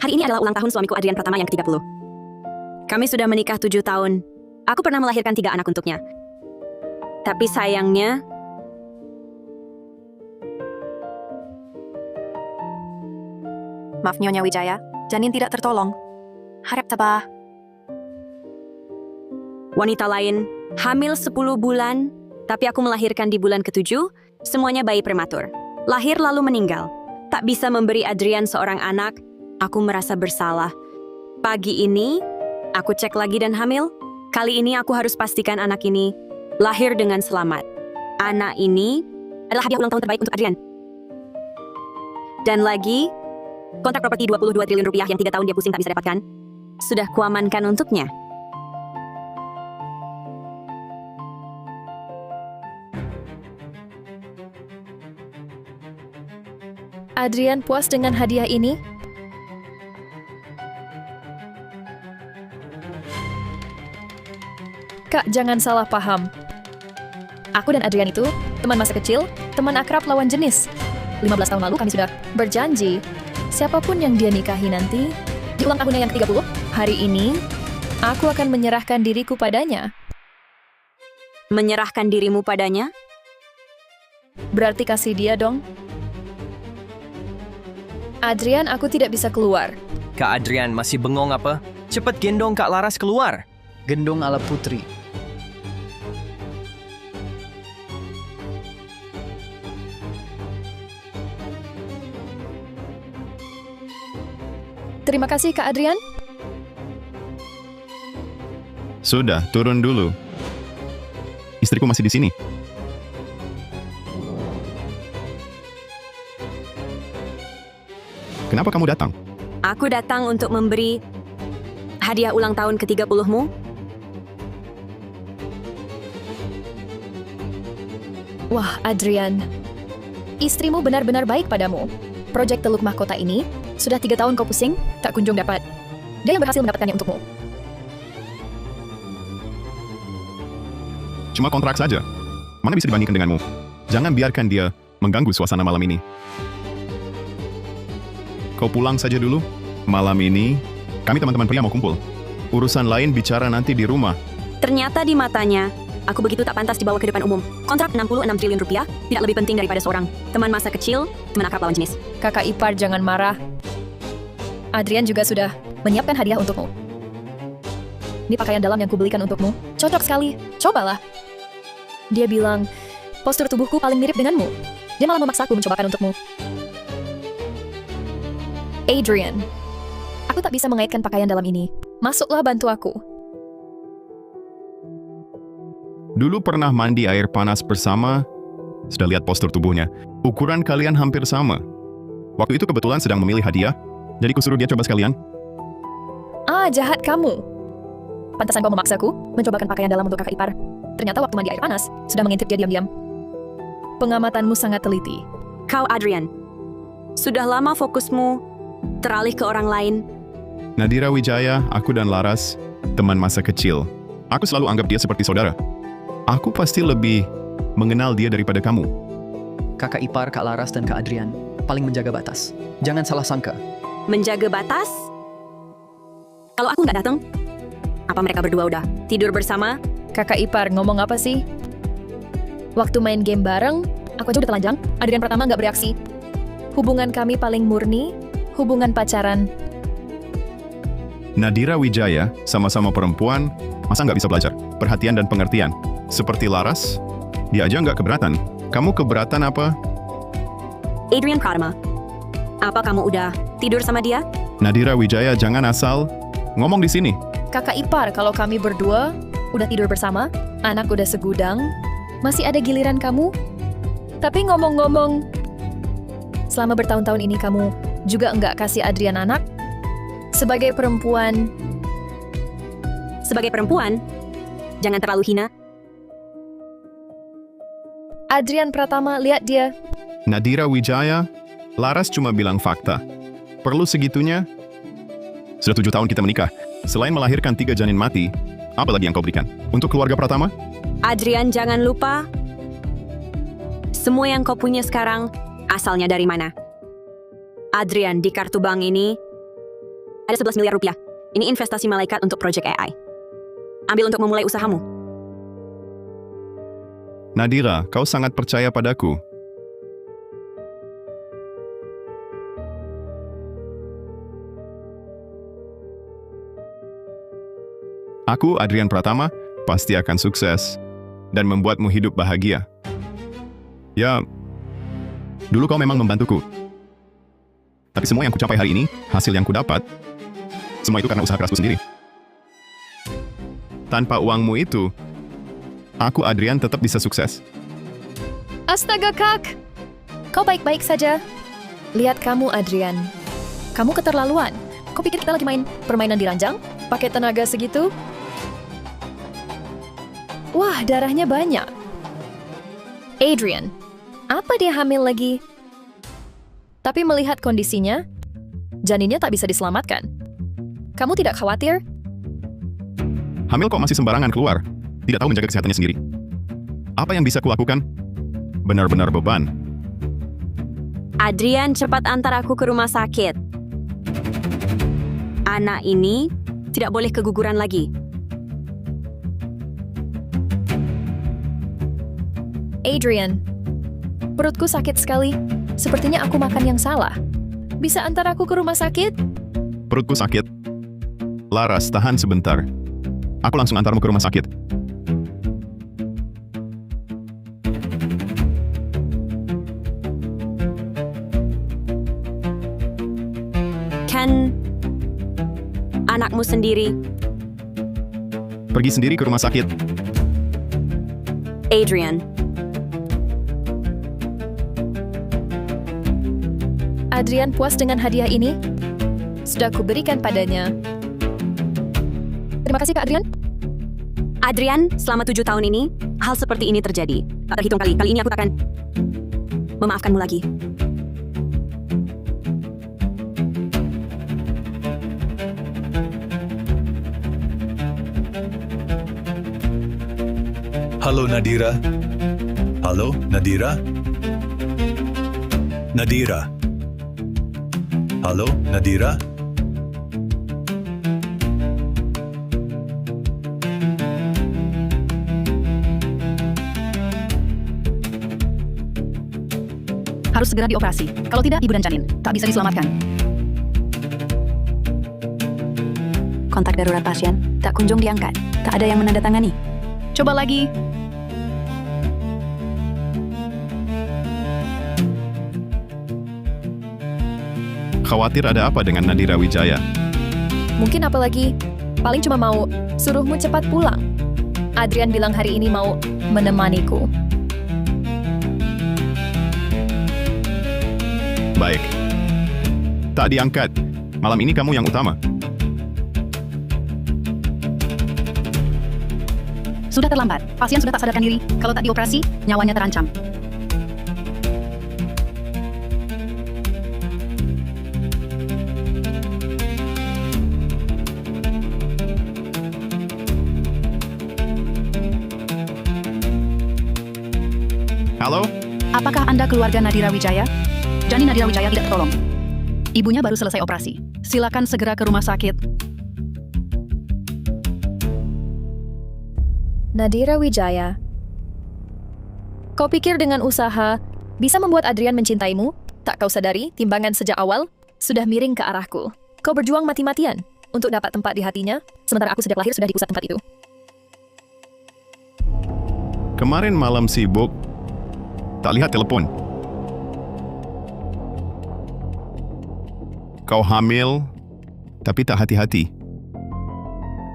Hari ini adalah ulang tahun suamiku Adrian pertama yang ke-30. Kami sudah menikah 7 tahun. Aku pernah melahirkan 3 anak untuknya. Tapi sayangnya, Maaf Nyonya Wijaya, janin tidak tertolong. Harap tabah. wanita lain hamil 10 bulan, tapi aku melahirkan di bulan ke-7, semuanya bayi prematur. Lahir lalu meninggal. Tak bisa memberi Adrian seorang anak, aku merasa bersalah. Pagi ini, aku cek lagi dan hamil. Kali ini aku harus pastikan anak ini lahir dengan selamat. Anak ini adalah hadiah ulang tahun terbaik untuk Adrian. Dan lagi, kontrak properti 22 triliun rupiah yang 3 tahun dia pusing tak bisa dapatkan, sudah kuamankan untuknya. Adrian puas dengan hadiah ini? Kak, jangan salah paham. Aku dan Adrian itu teman masa kecil, teman akrab lawan jenis. 15 tahun lalu kami sudah berjanji, siapapun yang dia nikahi nanti, di ulang tahunnya yang ke-30, hari ini, aku akan menyerahkan diriku padanya. Menyerahkan dirimu padanya? Berarti kasih dia dong. Adrian, aku tidak bisa keluar. Kak Adrian masih bengong apa? Cepat gendong Kak Laras keluar. Gendong ala putri. Terima kasih, Kak Adrian. Sudah, turun dulu. Istriku masih di sini. Kenapa kamu datang? Aku datang untuk memberi hadiah ulang tahun ke-30-mu. Wah, Adrian. Istrimu benar-benar baik padamu. Proyek Teluk Mahkota ini sudah 3 tahun kau pusing, tak kunjung dapat. Dia yang berhasil mendapatkannya untukmu. Cuma kontrak saja. Mana bisa dibandingkan denganmu? Jangan biarkan dia mengganggu suasana malam ini. Kau pulang saja dulu. Malam ini, kami teman-teman pria mau kumpul. Urusan lain bicara nanti di rumah. Ternyata di matanya, aku begitu tak pantas dibawa ke depan umum. Kontrak 66 triliun rupiah tidak lebih penting daripada seorang teman masa kecil, teman akrab lawan jenis. Kakak ipar, jangan marah. Adrian juga sudah menyiapkan hadiah untukmu. Ini pakaian dalam yang kubelikan untukmu. Cocok sekali. Cobalah. Dia bilang, postur tubuhku paling mirip denganmu. Dia malah memaksaku mencobakan untukmu. Adrian, aku tak bisa mengaitkan pakaian dalam ini. Masuklah, bantu aku. Dulu pernah mandi air panas bersama. Sudah lihat postur tubuhnya. Ukuran kalian hampir sama. Waktu itu kebetulan sedang memilih hadiah, jadi kusuruh dia coba sekalian. Ah, jahat kamu. Pantasan kau memaksaku mencobakan pakaian dalam untuk kakak ipar. Ternyata waktu mandi air panas, sudah mengintip dia diam-diam. Pengamatanmu sangat teliti. Kau Adrian, sudah lama fokusmu teralih ke orang lain. Nadira Wijaya, aku dan Laras, teman masa kecil. Aku selalu anggap dia seperti saudara. Aku pasti lebih mengenal dia daripada kamu. Kakak ipar Kak Laras dan Kak Adrian paling menjaga batas. Jangan salah sangka. Menjaga batas? Kalau aku nggak datang, apa mereka berdua udah tidur bersama? Kakak ipar ngomong apa sih? Waktu main game bareng, aku aja udah telanjang. Adrian pertama nggak bereaksi. Hubungan kami paling murni, hubungan pacaran. Nadira Wijaya, sama-sama perempuan, masa nggak bisa belajar? Perhatian dan pengertian. Seperti Laras, dia aja nggak keberatan. Kamu keberatan apa? Adrian Pratama, apa kamu udah tidur sama dia? Nadira Wijaya, jangan asal ngomong di sini. Kakak ipar, kalau kami berdua udah tidur bersama, anak udah segudang, masih ada giliran kamu? Tapi ngomong-ngomong, selama bertahun-tahun ini kamu juga nggak kasih Adrian anak? Sebagai perempuan, Jangan terlalu hina. Adrian Pratama, lihat dia. Nadira Wijaya, Laras cuma bilang fakta. Perlu segitunya? Sudah 7 tahun kita menikah. Selain melahirkan 3 janin mati, apa lagi yang kau berikan? Untuk keluarga Pratama? Adrian, jangan lupa, semua yang kau punya sekarang asalnya dari mana? Adrian, di kartu bank ini Ada 11 miliar rupiah. Ini investasi malaikat untuk proyek AI. Ambil untuk memulai usahamu. Nadira, kau sangat percaya padaku. Aku, Adrian Pratama, pasti akan sukses dan membuatmu hidup bahagia. Ya, dulu kau memang membantuku. Tapi semua yang kucapai hari ini, hasil yang kudapat, semua itu karena usaha kerasku sendiri. Tanpa uangmu itu, aku, Adrian, tetap bisa sukses. Astaga, Kak! Kau baik-baik saja. Lihat kamu, Adrian. Kamu keterlaluan. Kau pikir kita lagi main permainan di ranjang? Pakai tenaga segitu? Wah, darahnya banyak. Adrian, apa dia hamil lagi? Tapi melihat kondisinya, janinnya tak bisa diselamatkan. Kamu tidak khawatir? Hamil kok masih sembarangan keluar? Tidak tahu menjaga kesehatannya sendiri. Apa yang bisa kulakukan? Benar-benar beban. Adrian, cepat antar aku ke rumah sakit. Anak ini tidak boleh keguguran lagi. Adrian, perutku sakit sekali. Sepertinya aku makan yang salah. Bisa antar aku ke rumah sakit? Perutku sakit. Laras, tahan sebentar. Aku langsung antarmu ke rumah sakit. Kan anakmu sendiri, Pergi sendiri ke rumah sakit. Adrian. Adrian puas dengan hadiah ini? Sudah kuberikan padanya. Terima kasih, Kak Adrian. Adrian, selama 7 tahun ini, hal seperti ini terjadi. Tak terhitung kali. Kali ini aku tak akan memaafkanmu lagi. Halo Nadira. Halo Nadira. Nadira. Halo Nadira. Harus segera dioperasi. Kalau tidak, ibu dan janin tak bisa diselamatkan. Kontak darurat pasien tak kunjung diangkat. Tak ada yang menandatangani. Coba lagi. Khawatir ada apa dengan Nadira Wijaya? Mungkin apalagi, paling cuma mau suruhmu cepat pulang. Adrian bilang hari ini mau menemaniku. Baik. Tak diangkat. Malam ini kamu yang utama. Sudah terlambat. Pasien sudah tak sadarkan diri. Kalau tak dioperasi, nyawanya terancam. Halo? Apakah Anda keluarga Nadira Wijaya? Janin Nadira Wijaya tidak tertolong. Ibunya baru selesai operasi. Silakan segera ke rumah sakit. Nadira Wijaya. Kau pikir dengan usaha bisa membuat Adrian mencintaimu? Tak kau sadari, timbangan sejak awal sudah miring ke arahku. Kau berjuang mati-matian untuk dapat tempat di hatinya, sementara aku sejak lahir sudah di pusat tempat itu. Kemarin malam sibuk. Tak lihat telepon. Kau hamil, tapi tak hati-hati.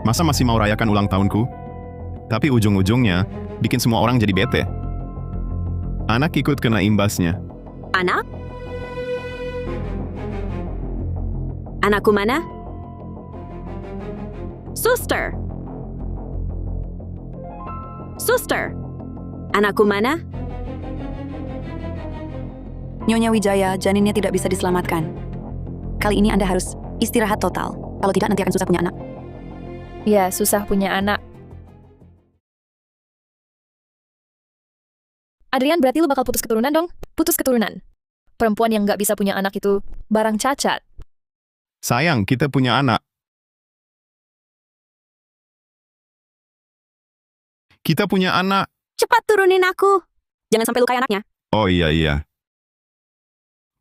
Masa masih mau rayakan ulang tahunku? Tapi ujung-ujungnya bikin semua orang jadi bete. Anak ikut kena imbasnya. Anak? Anakku mana? Suster! Suster! Anakku mana? Nyonya Wijaya, janinnya tidak bisa diselamatkan. Kali ini Anda harus istirahat total. Kalau tidak, nanti akan susah punya anak. Ya, susah punya anak. Adrian, berarti lu bakal putus keturunan dong? Putus keturunan. Perempuan yang nggak bisa punya anak itu barang cacat. Sayang, kita punya anak. Kita punya anak. Cepat turunin aku. Jangan sampai lukai anaknya. Oh iya.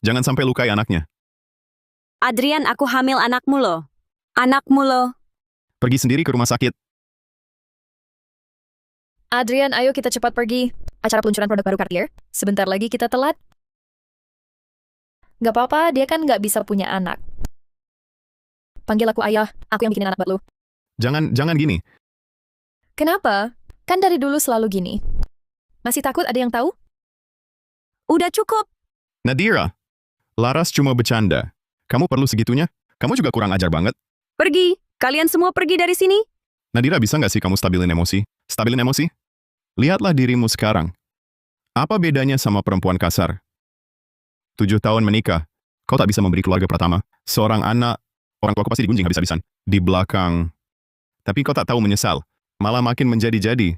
Jangan sampai lukai anaknya. Adrian, aku hamil anakmu loh. Anakmu loh. Pergi sendiri ke rumah sakit. Adrian, ayo kita cepat pergi. Acara peluncuran produk baru Cartier. Sebentar lagi kita telat. Gak apa-apa, dia kan gak bisa punya anak. Panggil aku ayah, aku yang bikinin anak buat lu. Jangan gini. Kenapa? Kan dari dulu selalu gini. Masih takut ada yang tahu? Udah cukup. Nadira, Laras cuma bercanda. Kamu perlu segitunya? Kamu juga kurang ajar banget. Pergi. Kalian semua pergi dari sini. Nadira, bisa nggak sih kamu stabilin emosi? Stabilin emosi? Lihatlah dirimu sekarang. Apa bedanya sama perempuan kasar? 7 tahun menikah. Kau tak bisa memberi keluarga pertama. Seorang anak, orang tuaku pasti digunjing habis-habisan. Di belakang. Tapi kau tak tahu menyesal. Malah makin menjadi-jadi.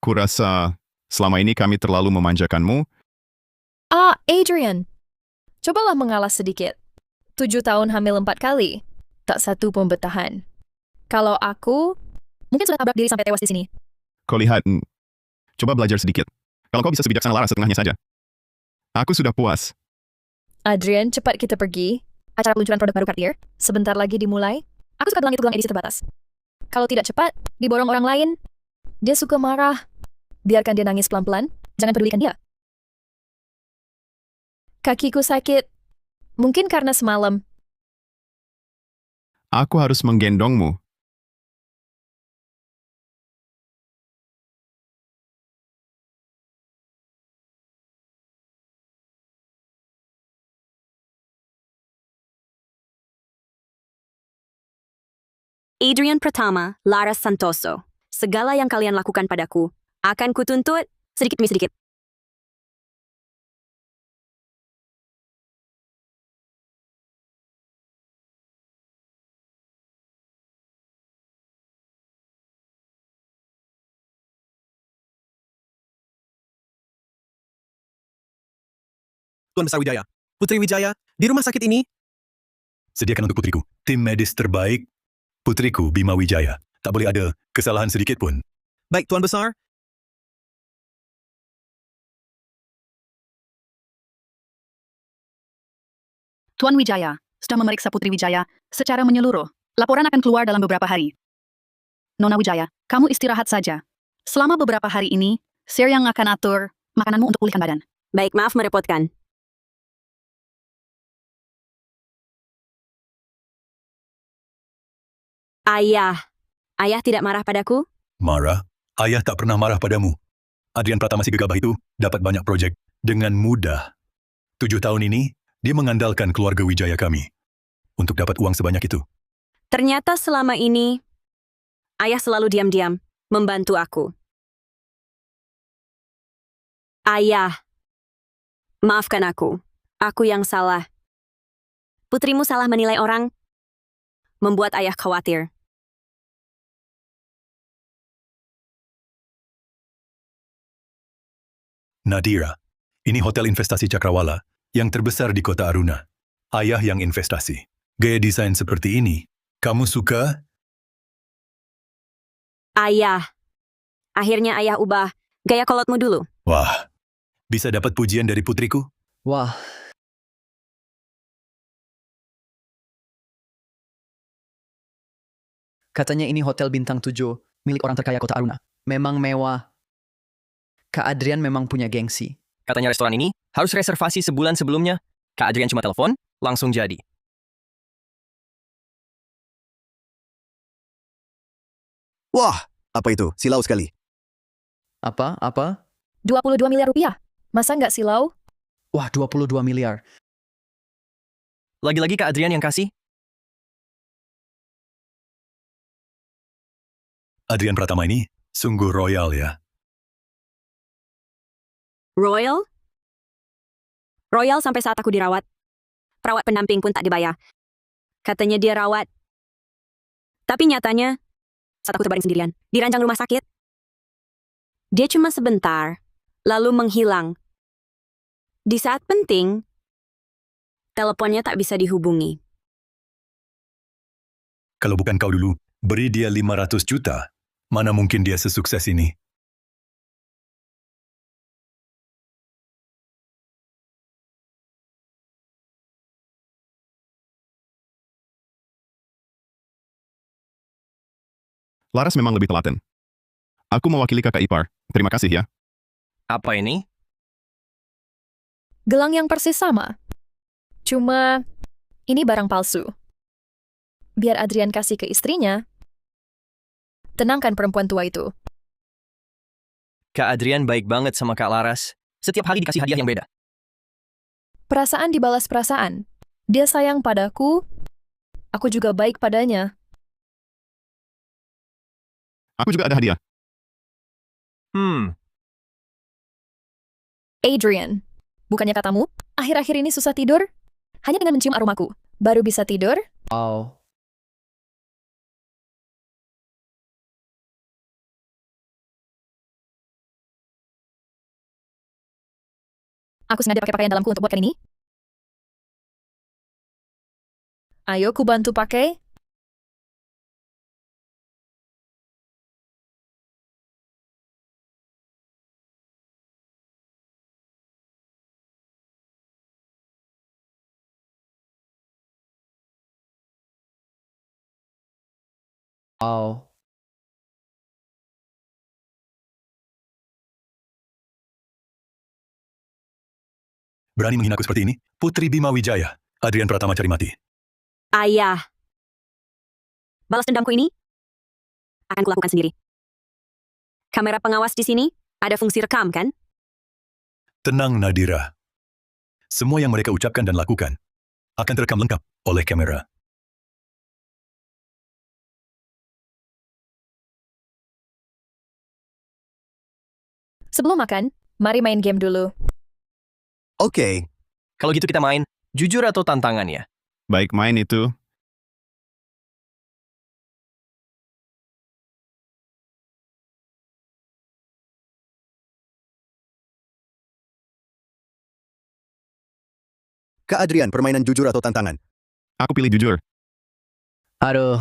Kurasa selama ini kami terlalu memanjakanmu. Adrian. Cobalah mengalah sedikit. 7 tahun hamil 4 kali. Tak satu pun bertahan. Kalau aku, mungkin sudah tabrak diri sampai tewas di sini. Kau lihat, coba belajar sedikit. Kalau kau bisa sebijaksana Laras setengahnya saja. Aku sudah puas. Adrian, cepat kita pergi. Acara peluncuran produk baru Cartier. Sebentar lagi dimulai. Aku suka gelang itu gelang edisi terbatas. Kalau tidak cepat, diborong orang lain. Dia suka marah. Biarkan dia nangis pelan-pelan. Jangan pedulikan dia. Kakiku sakit. Mungkin karena semalam. Aku harus menggendongmu. Adrian Pratama, Laras Santoso. Segala yang kalian lakukan padaku akan kutuntut sedikit demi sedikit. Tuan Besar Wijaya, Putri Wijaya, di rumah sakit ini. Sediakan untuk putriku. Tim medis terbaik, putriku Bima Wijaya. Tak boleh ada kesalahan sedikit pun. Baik, Tuan Besar. Tuan Wijaya sudah memeriksa Putri Wijaya secara menyeluruh. Laporan akan keluar dalam beberapa hari. Nona Wijaya, kamu istirahat saja. Selama beberapa hari ini, Sir yang akan atur makananmu untuk pulihkan badan. Baik, maaf merepotkan. Ayah tidak marah padaku? Marah? Ayah tak pernah marah padamu. Adrian Pratama si gegabah itu dapat banyak proyek dengan mudah. 7 tahun ini, dia mengandalkan keluarga Wijaya kami untuk dapat uang sebanyak itu. Ternyata selama ini, ayah selalu diam-diam membantu aku. Ayah, maafkan aku. Aku yang salah. Putrimu salah menilai orang, membuat ayah khawatir. Nadira, ini hotel investasi Cakrawala yang terbesar di kota Aruna. Ayah yang investasi. Gaya desain seperti ini, kamu suka? Ayah, akhirnya ayah ubah gaya kolotmu dulu. Wah, bisa dapat pujian dari putriku? Wah, katanya ini hotel bintang 7 milik orang terkaya kota Aruna. Memang mewah. Kak Adrian memang punya gengsi. Katanya restoran ini harus reservasi sebulan sebelumnya. Kak Adrian cuma telepon, langsung jadi. Wah, apa itu? Silau sekali. Apa? 22 miliar rupiah. Masa nggak silau? Wah, 22 miliar. Lagi-lagi Kak Adrian yang kasih. Adrian Pratama ini sungguh royal ya. Royal? Royal sampai saat aku dirawat. Perawat pendamping pun tak dibayar. Katanya dia rawat. Tapi nyatanya, saat aku terbaring sendirian, di ranjang rumah sakit, dia cuma sebentar, lalu menghilang. Di saat penting, teleponnya tak bisa dihubungi. Kalau bukan kau dulu, beri dia 500 juta. Mana mungkin dia sesukses ini? Laras memang lebih telaten. Aku mewakili kakak ipar. Terima kasih ya. Apa ini? Gelang yang persis sama. Cuma, ini barang palsu. Biar Adrian kasih ke istrinya, tenangkan perempuan tua itu. Kak Adrian baik banget sama Kak Laras. Setiap hari dikasih hadiah yang beda. Perasaan dibalas perasaan. Dia sayang padaku, aku juga baik padanya. Aku juga ada hadiah. Adrian, bukannya katamu, akhir-akhir ini susah tidur? Hanya dengan mencium aromaku, baru bisa tidur? Oh, Aku sengaja pakai pakaian dalamku untuk buat kali ini. Ayo, ku bantu pakai. oh. Berani menghinaku seperti ini? Putri Bima Wijaya, Adrian Pratama cari mati. Ayah. Balas dendamku ini akan kulakukan sendiri. Kamera pengawas di sini ada fungsi rekam, kan? Tenang, Nadira. Semua yang mereka ucapkan dan lakukan akan terekam lengkap oleh kamera. Sebelum makan, mari main game dulu. Oke, Kalau gitu kita main, jujur atau tantangan ya? Baik main itu. Kak Adrian, permainan jujur atau tantangan? Aku pilih jujur. Aduh,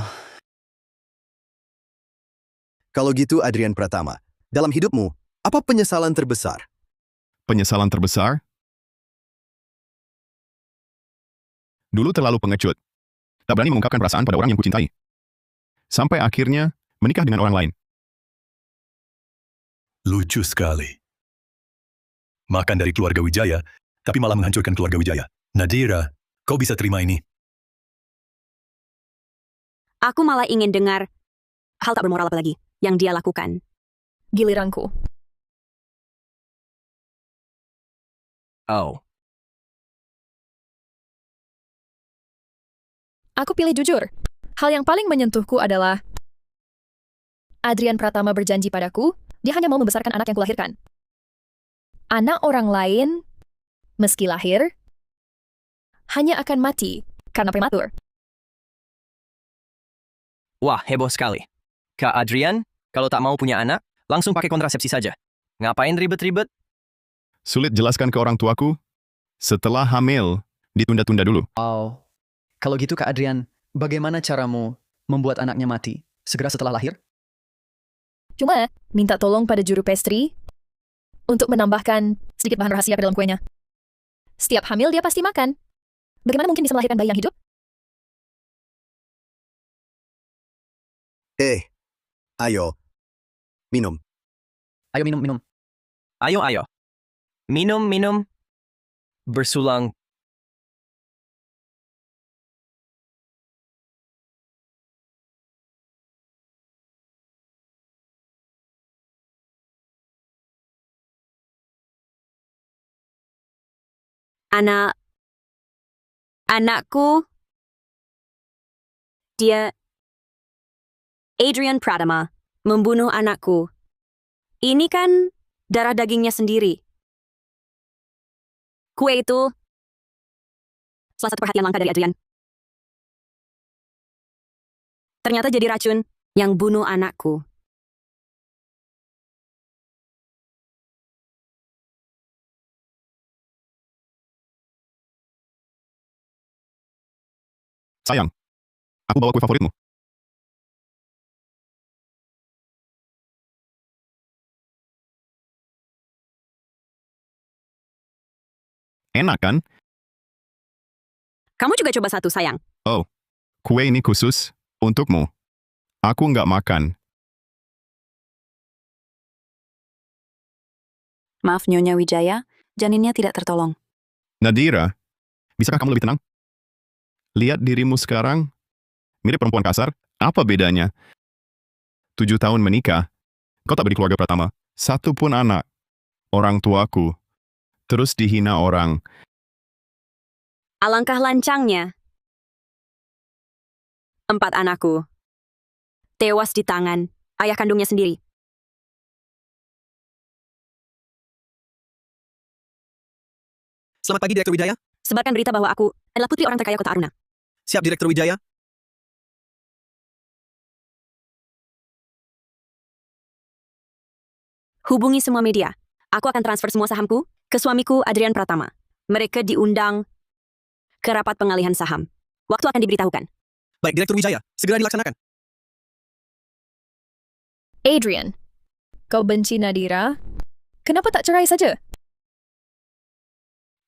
Kalau gitu Adrian Pratama, dalam hidupmu, apa penyesalan terbesar? Penyesalan terbesar? Dulu terlalu pengecut. Tak berani mengungkapkan perasaan pada orang yang kucintai. Sampai akhirnya menikah dengan orang lain. Lucu sekali. Makan dari keluarga Wijaya, tapi malah menghancurkan keluarga Wijaya. Nadira, kau bisa terima ini? Aku malah ingin dengar hal tak bermoral apa lagi yang dia lakukan. Giliranku. Oh. Aku pilih jujur. Hal yang paling menyentuhku adalah Adrian Pratama berjanji padaku, dia hanya mau membesarkan anak yang kulahirkan. Anak orang lain, meski lahir, hanya akan mati karena prematur. Wah, heboh sekali. Kak Adrian, kalau tak mau punya anak, langsung pakai kontrasepsi saja. Ngapain ribet-ribet? Sulit jelaskan ke orang tuaku. Setelah hamil, ditunda-tunda dulu. oh. Kalau gitu Kak Adrian, bagaimana caramu membuat anaknya mati segera setelah lahir? Cuma, minta tolong pada juru pastry untuk menambahkan sedikit bahan rahasia ke dalam kuenya. Setiap hamil dia pasti makan. Bagaimana mungkin bisa melahirkan bayi yang hidup? Ayo, minum. Ayo minum, minum. Ayo, ayo. Minum, minum. Bersulang. Anakku, dia Adrian Pratama membunuh anakku. Ini kan darah dagingnya sendiri. Kue itu salah satu perhatian langka dari Adrian. Ternyata jadi racun yang bunuh anakku. Sayang, aku bawa kue favoritmu. Enak kan? Kamu juga coba satu, sayang. Kue ini khusus untukmu. Aku nggak makan. Maaf Nyonya Wijaya, janinnya tidak tertolong. Nadira, bisakah kamu lebih tenang? Lihat dirimu sekarang. Mirip perempuan kasar. Apa bedanya? 7 tahun menikah. Kau tak beri keluarga pertama. Satu pun anak. Orang tuaku. Terus dihina orang. Alangkah lancangnya. 4 anakku. Tewas di tangan ayah kandungnya sendiri. Selamat pagi, Direktur Wijaya. Sebarkan berita bahwa aku adalah putri orang terkaya kota Aruna. Siap, Direktur Wijaya. Hubungi semua media. Aku akan transfer semua sahamku ke suamiku Adrian Pratama. Mereka diundang ke rapat pengalihan saham. Waktu akan diberitahukan. Baik, Direktur Wijaya. Segera dilaksanakan. Adrian, kau benci Nadira? Kenapa tak cerai saja?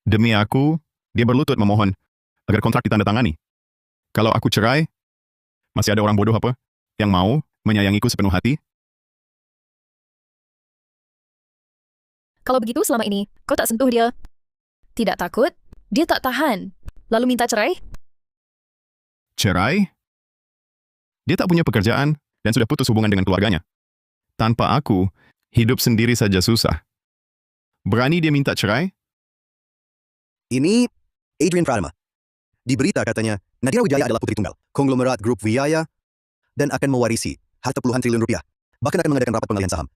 Demi aku, dia berlutut memohon agar kontrak ditandatangani. Kalau aku cerai, masih ada orang bodoh apa yang mau menyayangiku sepenuh hati? Kalau begitu selama ini, kau tak sentuh dia. Tidak takut? Dia tak tahan. Lalu minta cerai? Cerai? Dia tak punya pekerjaan dan sudah putus hubungan dengan keluarganya. Tanpa aku, hidup sendiri saja susah. Berani dia minta cerai? Ini Adrian Pratama. Di berita katanya, Nadira Wijaya adalah putri tunggal, konglomerat grup Wijaya, dan akan mewarisi harta puluhan triliun rupiah. Bahkan akan mengadakan rapat pengalihan saham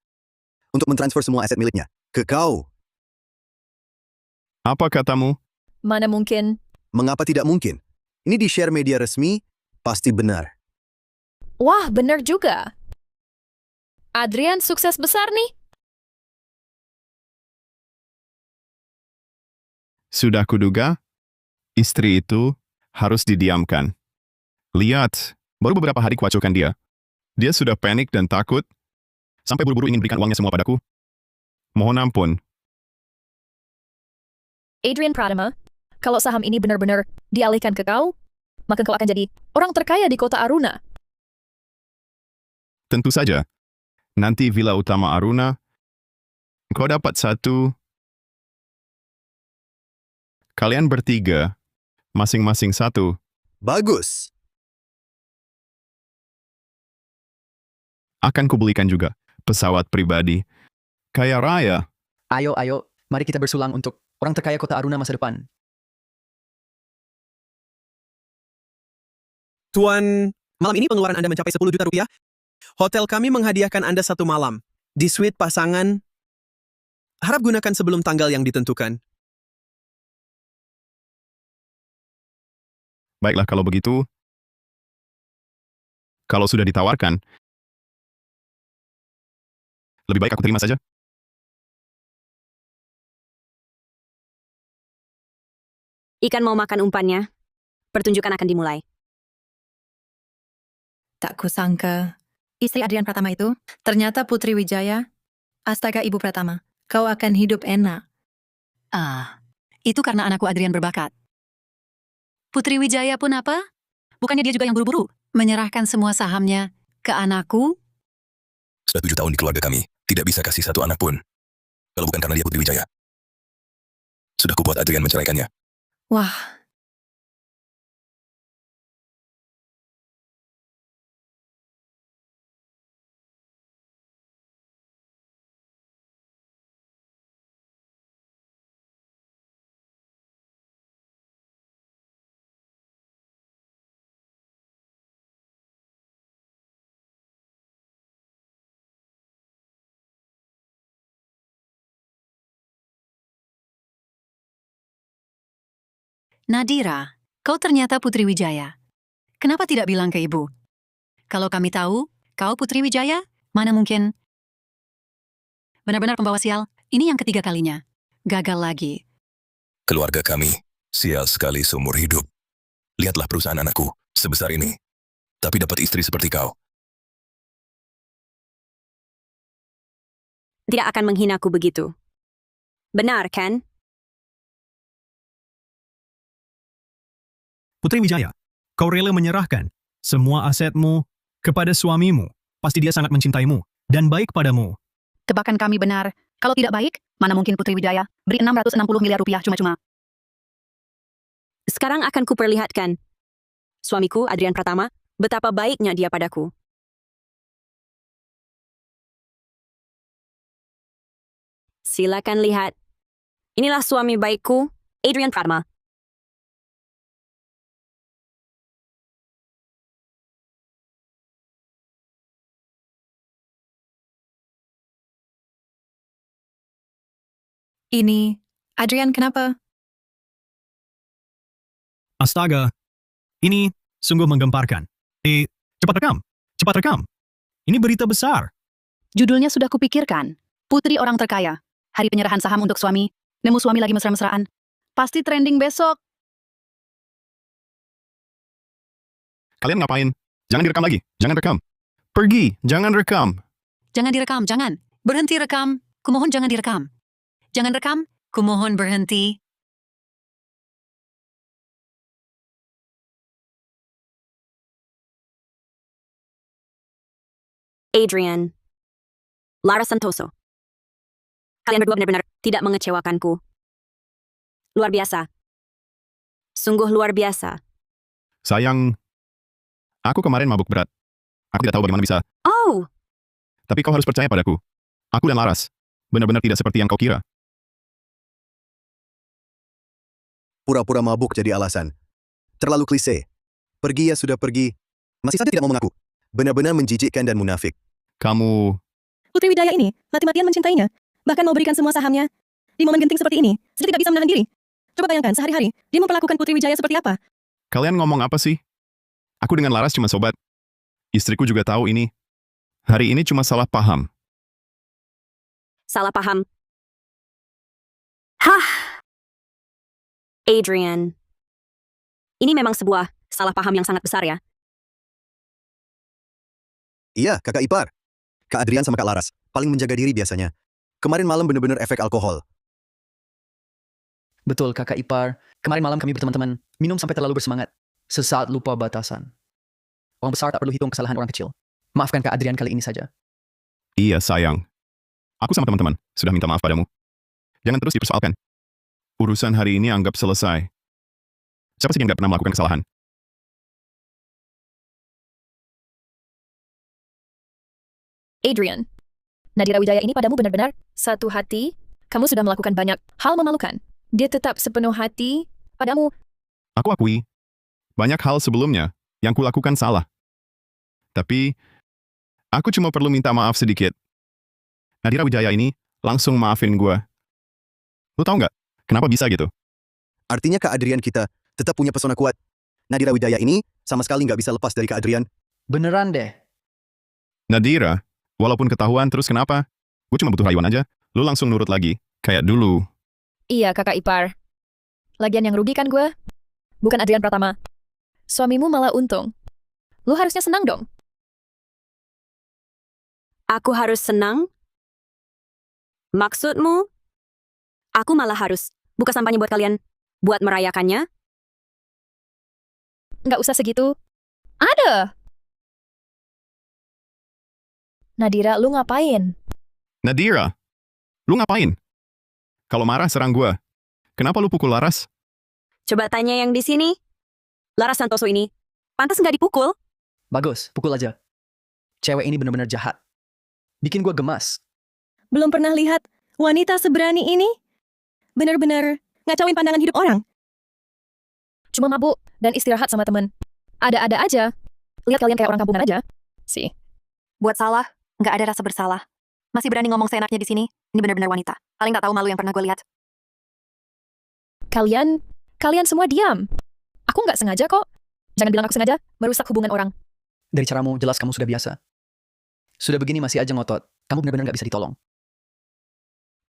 untuk mentransfer semua aset miliknya ke kau. Apa katamu? Mana mungkin? Mengapa tidak mungkin? Ini di-share media resmi, pasti benar. Wah, benar juga. Adrian sukses besar nih. Sudah kuduga, istri itu harus didiamkan. Lihat, baru beberapa hari kuacukan dia. Dia sudah panik dan takut, sampai buru-buru ingin berikan uangnya semua padaku. Mohon ampun. Adrian Pratama, kalau saham ini benar-benar dialihkan ke kau, maka kau akan jadi orang terkaya di kota Aruna. Tentu saja. Nanti Villa Utama Aruna, kau dapat satu. Kalian bertiga, masing-masing satu. Bagus. Akan kubelikan juga pesawat pribadi. Kaya raya. Ayo, mari kita bersulang untuk orang terkaya kota Aruna masa depan. Tuan, malam ini pengeluaran Anda mencapai 10 juta rupiah. Hotel kami menghadiahkan Anda 1 malam. Di suite pasangan. Harap gunakan sebelum tanggal yang ditentukan. Baiklah kalau begitu. Kalau sudah ditawarkan, lebih baik aku terima saja. Ikan mau makan umpannya. Pertunjukan akan dimulai. Tak kusangka, istri Adrian Pratama itu ternyata Putri Wijaya. Astaga Ibu Pratama, kau akan hidup enak. Itu karena anakku Adrian berbakat. Putri Wijaya pun apa? Bukannya dia juga yang buru-buru menyerahkan semua sahamnya ke anakku? Sudah 7 tahun di keluarga kami, tidak bisa kasih 1 anak pun. Kalau bukan karena dia Putri Wijaya. Sudah kubuat Adrian menceraikannya. Wah, Nadira, kau ternyata Putri Wijaya. Kenapa tidak bilang ke ibu? Kalau kami tahu, kau Putri Wijaya, mana mungkin? Benar-benar pembawa sial, ini yang ketiga kalinya. Gagal lagi. Keluarga kami, sial sekali seumur hidup. Lihatlah perusahaan anakku, sebesar ini. Tapi dapat istri seperti kau. Tidak akan menghinaku begitu. Benar, kan? Putri Wijaya, kau rela menyerahkan semua asetmu kepada suamimu. Pasti dia sangat mencintaimu dan baik padamu. Tebakan kami benar. Kalau tidak baik, mana mungkin Putri Wijaya beri 660 miliar rupiah cuma-cuma. Sekarang akan kuperlihatkan. Suamiku, Adrian Pratama, betapa baiknya dia padaku. Silakan lihat. Inilah suami baikku, Adrian Pratama. Ini, Adrian kenapa? Astaga, ini sungguh menggemparkan. Cepat rekam, cepat rekam. Ini berita besar. Judulnya sudah kupikirkan. Putri orang terkaya. Hari penyerahan saham untuk suami. Nemu suami lagi mesra-mesraan. Pasti trending besok. Kalian ngapain? Jangan direkam lagi. Jangan rekam. Pergi. Jangan rekam. Jangan direkam, jangan. Berhenti rekam. Kumohon jangan direkam. Jangan rekam. Kumohon berhenti. Adrian. Lara Santoso. Kalian berdua benar-benar tidak mengecewakanku. Luar biasa. Sungguh luar biasa. Sayang, aku kemarin mabuk berat. Aku tidak tahu bagaimana bisa. Oh, Tapi kau harus percaya padaku. Aku dan Laras benar-benar tidak seperti yang kau kira. Pura-pura mabuk jadi alasan. Terlalu klise. Pergi ya sudah pergi. Masih saja tidak mau mengaku. Benar-benar menjijikkan dan munafik. Kamu... Putri Wijaya ini mati-matian mencintainya. Bahkan mau berikan semua sahamnya. Di momen genting seperti ini, saya tidak bisa menahan diri. Coba bayangkan sehari-hari, dia memperlakukan Putri Wijaya seperti apa. Kalian ngomong apa sih? Aku dengan Laras cuma sobat. Istriku juga tahu ini. Hari ini cuma salah paham. salah paham. Hah. Adrian. Ini memang sebuah salah paham yang sangat besar ya. Iya, kakak ipar. Kak Adrian sama Kak Laras. Paling menjaga diri biasanya. Kemarin malam benar-benar efek alkohol. Betul, kakak ipar. Kemarin malam kami berteman-teman. Minum sampai terlalu bersemangat. Sesaat lupa batasan. Orang besar tak perlu hitung kesalahan orang kecil. Maafkan Kak Adrian kali ini saja. Iya, sayang. Aku sama teman-teman sudah minta maaf padamu. Jangan terus dipersoalkan. Urusan hari ini anggap selesai. Siapa sih yang gak pernah melakukan kesalahan? Adrian, Nadira Wijaya ini padamu benar-benar satu hati. Kamu sudah melakukan banyak hal memalukan. Dia tetap sepenuh hati padamu. Aku akui, banyak hal sebelumnya yang kulakukan salah. Tapi, aku cuma perlu minta maaf sedikit. Nadira Wijaya ini langsung maafin gue. Lu tahu nggak, kenapa bisa gitu? Artinya Kak Adrian kita tetap punya pesona kuat. Nadira Wijaya ini sama sekali nggak bisa lepas dari Kak Adrian. Beneran deh. Nadira, walaupun ketahuan terus kenapa? Gue cuma butuh rayuan aja. Lu langsung nurut lagi, kayak dulu. Iya, kakak ipar. Lagian yang rugi kan gue? Bukan Adrian Pratama. Suamimu malah untung. Lu harusnya senang dong. Aku harus senang? Maksudmu? Aku malah harus buka sampahnya buat kalian. Buat merayakannya? Nggak usah segitu. Ada! Nadira, lu ngapain? Nadira, lu ngapain? Kalau marah serang gue. Kenapa lu pukul Laras? Coba tanya yang di sini. Lara Santoso ini, pantas nggak dipukul? Bagus, pukul aja. Cewek ini benar-benar jahat. Bikin gue gemas. Belum pernah lihat wanita seberani ini? Benar-benar ngacauin pandangan hidup orang. Cuma mabuk dan istirahat sama temen. Ada-ada aja. Lihat kalian kayak orang kampungan aja. Sih. Buat salah, nggak ada rasa bersalah. Masih berani ngomong seenaknya di sini. Ini benar-benar wanita. Paling tak tahu malu yang pernah gue lihat. Kalian semua diam. Aku nggak sengaja kok. Jangan bilang aku sengaja merusak hubungan orang. Dari caramu, jelas kamu sudah biasa. Sudah begini masih aja ngotot. Kamu benar-benar gak bisa ditolong.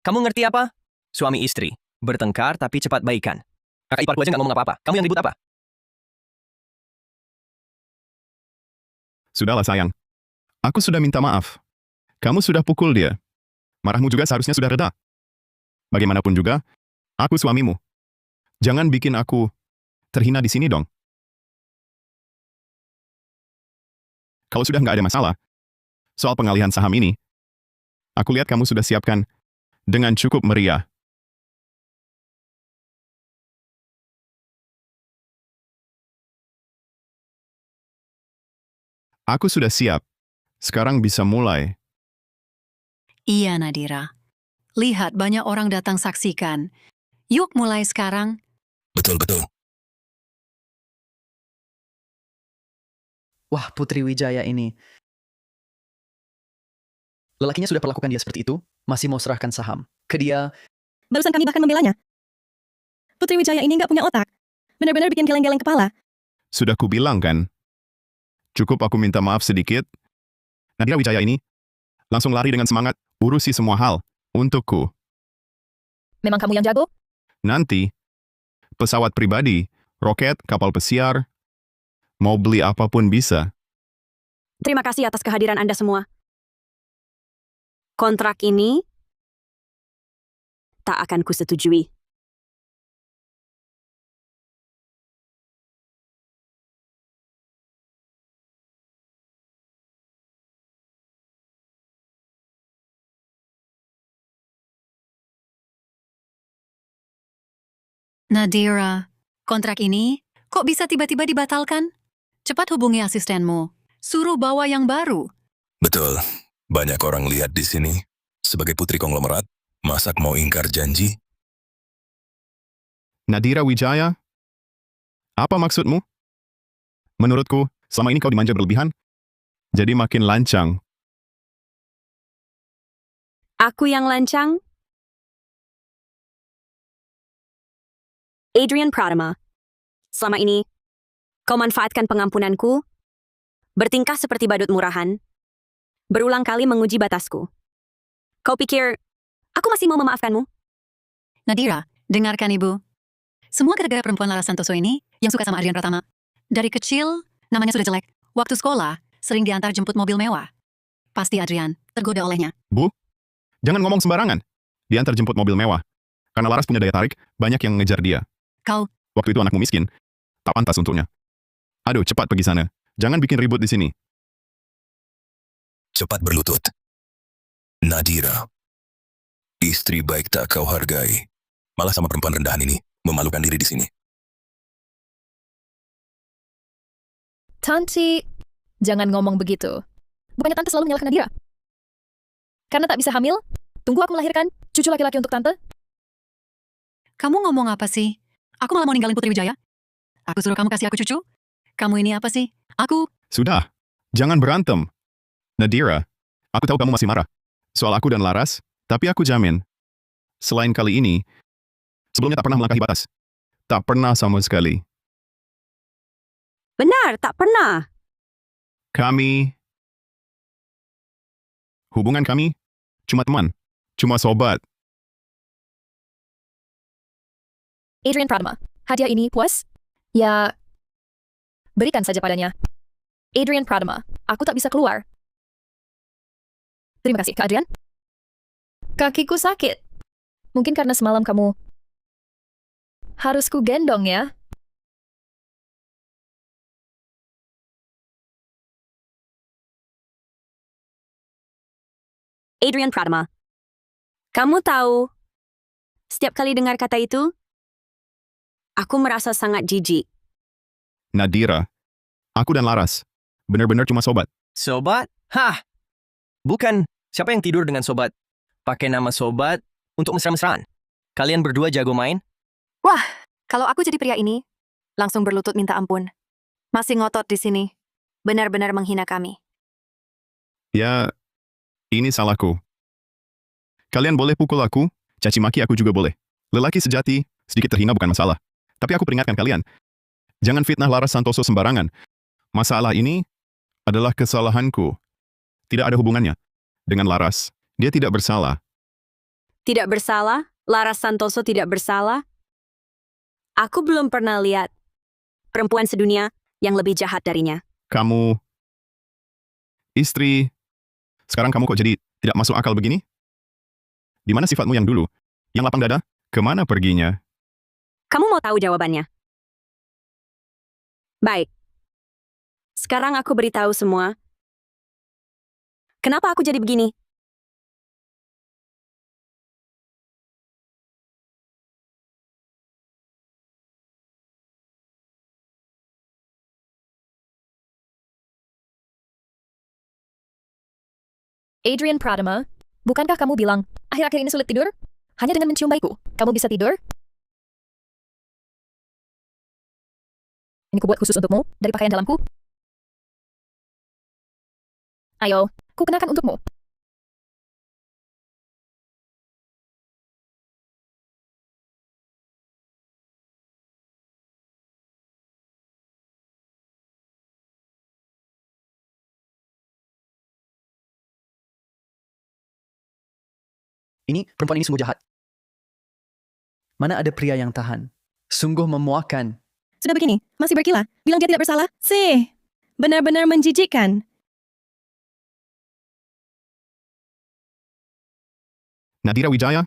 Kamu ngerti apa? Suami istri. Bertengkar tapi cepat baikan. Kakak iparku aja gak ngomong apa-apa. Kamu yang ribut apa? Sudahlah sayang. Aku sudah minta maaf. Kamu sudah pukul dia. Marahmu juga seharusnya sudah reda. Bagaimanapun juga, aku suamimu. Jangan bikin aku terhina di sini dong. Kalau sudah nggak ada masalah, soal pengalihan saham ini, aku lihat kamu sudah siapkan dengan cukup meriah. Aku sudah siap. Sekarang bisa mulai. Iya, Nadira. Lihat banyak orang datang saksikan. Yuk mulai sekarang. Betul-betul. Wah, Putri Wijaya ini. Lelakinya sudah perlakukan dia seperti itu, masih mau serahkan saham. Ke dia, Barusan kami bahkan membelanya. Putri Wijaya ini nggak punya otak. Benar-benar bikin geleng-geleng kepala. Sudah kubilang kan? Cukup aku minta maaf sedikit. Nadira Wijaya ini langsung lari dengan semangat, urusi semua hal untukku. Memang kamu yang jago? Nanti, pesawat pribadi, roket, kapal pesiar, mau beli apapun bisa. Terima kasih atas kehadiran Anda semua. Kontrak ini tak akan kusetujui. Nadira, kontrak ini kok bisa tiba-tiba dibatalkan? Cepat hubungi asistenmu. Suruh bawa yang baru. Betul. Banyak orang lihat di sini. Sebagai putri konglomerat, masak mau ingkar janji? Nadira Wijaya, apa maksudmu? Menurutku, selama ini kau dimanja berlebihan, jadi makin lancang. Aku yang lancang? Adrian Pratama. Selama ini, kau manfaatkan pengampunanku, bertingkah seperti badut murahan, berulang kali menguji batasku. Kau pikir, aku masih mau memaafkanmu? Nadira, dengarkan Ibu. Semua gara-gara perempuan Laras Santoso ini yang suka sama Adrian Pratama. Dari kecil, namanya sudah jelek. Waktu sekolah, sering diantar jemput mobil mewah. Pasti Adrian tergoda olehnya. Bu, jangan ngomong sembarangan. Diantar jemput mobil mewah. Karena Laras punya daya tarik, banyak yang ngejar dia. Kau, Waktu itu anakmu miskin, tak pantas untuknya. Aduh, cepat pergi sana. Jangan bikin ribut di sini. Cepat berlutut. Nadira. Istri baik tak kau hargai. Malah sama perempuan rendahan ini, memalukan diri di sini. Tanti, jangan ngomong begitu. Bukannya Tante selalu menyalahkan Nadira? Karena tak bisa hamil? Tunggu aku melahirkan cucu laki-laki untuk Tante? kamu ngomong apa sih? Aku malah mau ninggalin Putri Wijaya. Aku suruh kamu kasih aku cucu. Kamu ini apa sih? Aku, Sudah, jangan berantem. Nadira, aku tahu kamu masih marah. Soal aku dan Laras, tapi aku jamin. Selain kali ini, sebelumnya tak pernah melangkahi batas. Tak pernah sama sekali. Benar, tak pernah. Hubungan kami, cuma teman, cuma sobat. Adrian Pratama, hadiah ini puas? Ya, berikan saja padanya. Adrian Pratama, aku tak bisa keluar. Terima kasih, Kak Adrian. Kakiku sakit. Mungkin karena semalam kamu harus ku gendong ya. Adrian Pratama. Kamu tahu, setiap kali dengar kata itu, aku merasa sangat jijik. Nadira, aku dan Laras, benar-benar cuma sobat. Sobat? Hah! Bukan. Siapa yang tidur dengan sobat? Pakai nama sobat untuk mesra-mesraan. Kalian berdua jago main? wah, kalau aku jadi pria ini, langsung berlutut minta ampun. Masih ngotot di sini. Benar-benar menghina kami. Ya, ini salahku. Kalian boleh pukul aku, caci maki aku juga boleh. Lelaki sejati, sedikit terhina bukan masalah. Tapi aku peringatkan kalian, jangan fitnah Laras Santoso sembarangan. Masalah ini adalah kesalahanku. Tidak ada hubungannya dengan Laras. Dia tidak bersalah. Tidak bersalah? Laras Santoso tidak bersalah? Aku belum pernah lihat perempuan sedunia yang lebih jahat darinya. Kamu, istri, sekarang kamu kok jadi tidak masuk akal begini? Di mana sifatmu yang dulu? Yang lapang dada? Kemana perginya? Kamu mau tahu jawabannya? Baik. Sekarang aku beritahu semua Kenapa aku jadi begini? Adrian Pratama, bukankah kamu bilang akhir-akhir ini sulit tidur? Hanya dengan mencium bayiku, kamu bisa tidur? Ini kubuat khusus untukmu, dari pakaian dalamku. Ayo, ku kenakan untukmu. Perempuan ini sungguh jahat. Mana ada pria yang tahan? Sungguh memuakkan. Sudah begini, masih berkilah. Bilang dia tidak bersalah? Sih, benar-benar menjijikkan. Nadira Wijaya,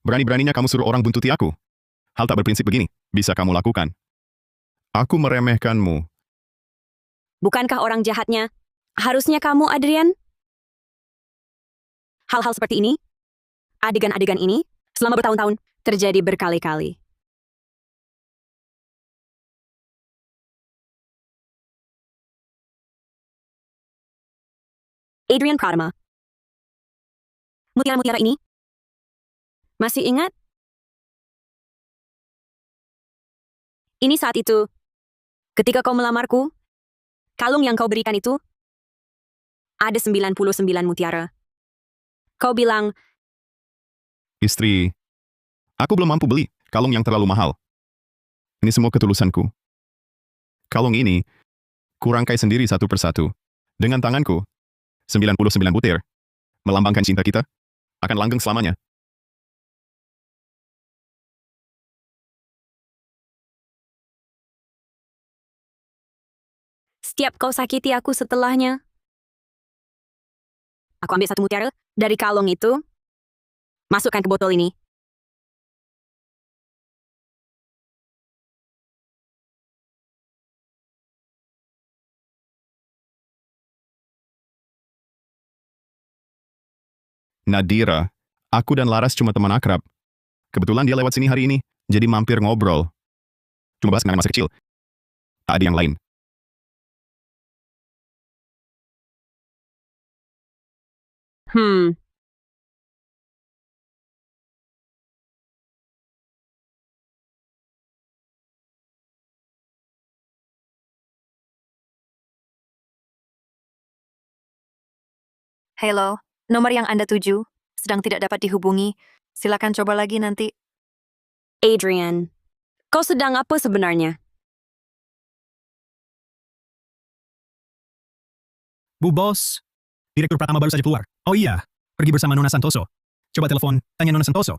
berani-beraninya kamu suruh orang buntuti aku. Hal tak berprinsip begini, bisa kamu lakukan. Aku meremehkanmu. Bukankah orang jahatnya? Harusnya kamu, Adrian? Hal-hal seperti ini, adegan-adegan ini, selama bertahun-tahun, terjadi berkali-kali. Adrian Pratama. Mutiara-mutiara ini? Masih ingat? Ini saat itu, ketika kau melamarku, kalung yang kau berikan itu, ada 99 mutiara. Kau bilang, Istri, aku belum mampu beli kalung yang terlalu mahal. Ini semua ketulusanku. Kalung ini, kurangkai sendiri satu persatu. Dengan tanganku, 99 butir, melambangkan cinta kita, akan langgeng selamanya. setiap kau sakiti aku setelahnya. Aku ambil satu mutiara dari kalung itu, masukkan ke botol ini. Nadira, aku dan Laras cuma teman akrab. Kebetulan dia lewat sini hari ini, jadi mampir ngobrol. Cuma bahas kenangan masa kecil. Tak ada yang lain. Hello, nomor yang Anda tuju sedang tidak dapat dihubungi. Silakan coba lagi nanti. Adrian, kau sedang apa sebenarnya? Bu Bos, Direktur Pratama baru saja keluar. Oh iya, pergi bersama Nona Santoso. Coba telepon, tanya Nona Santoso.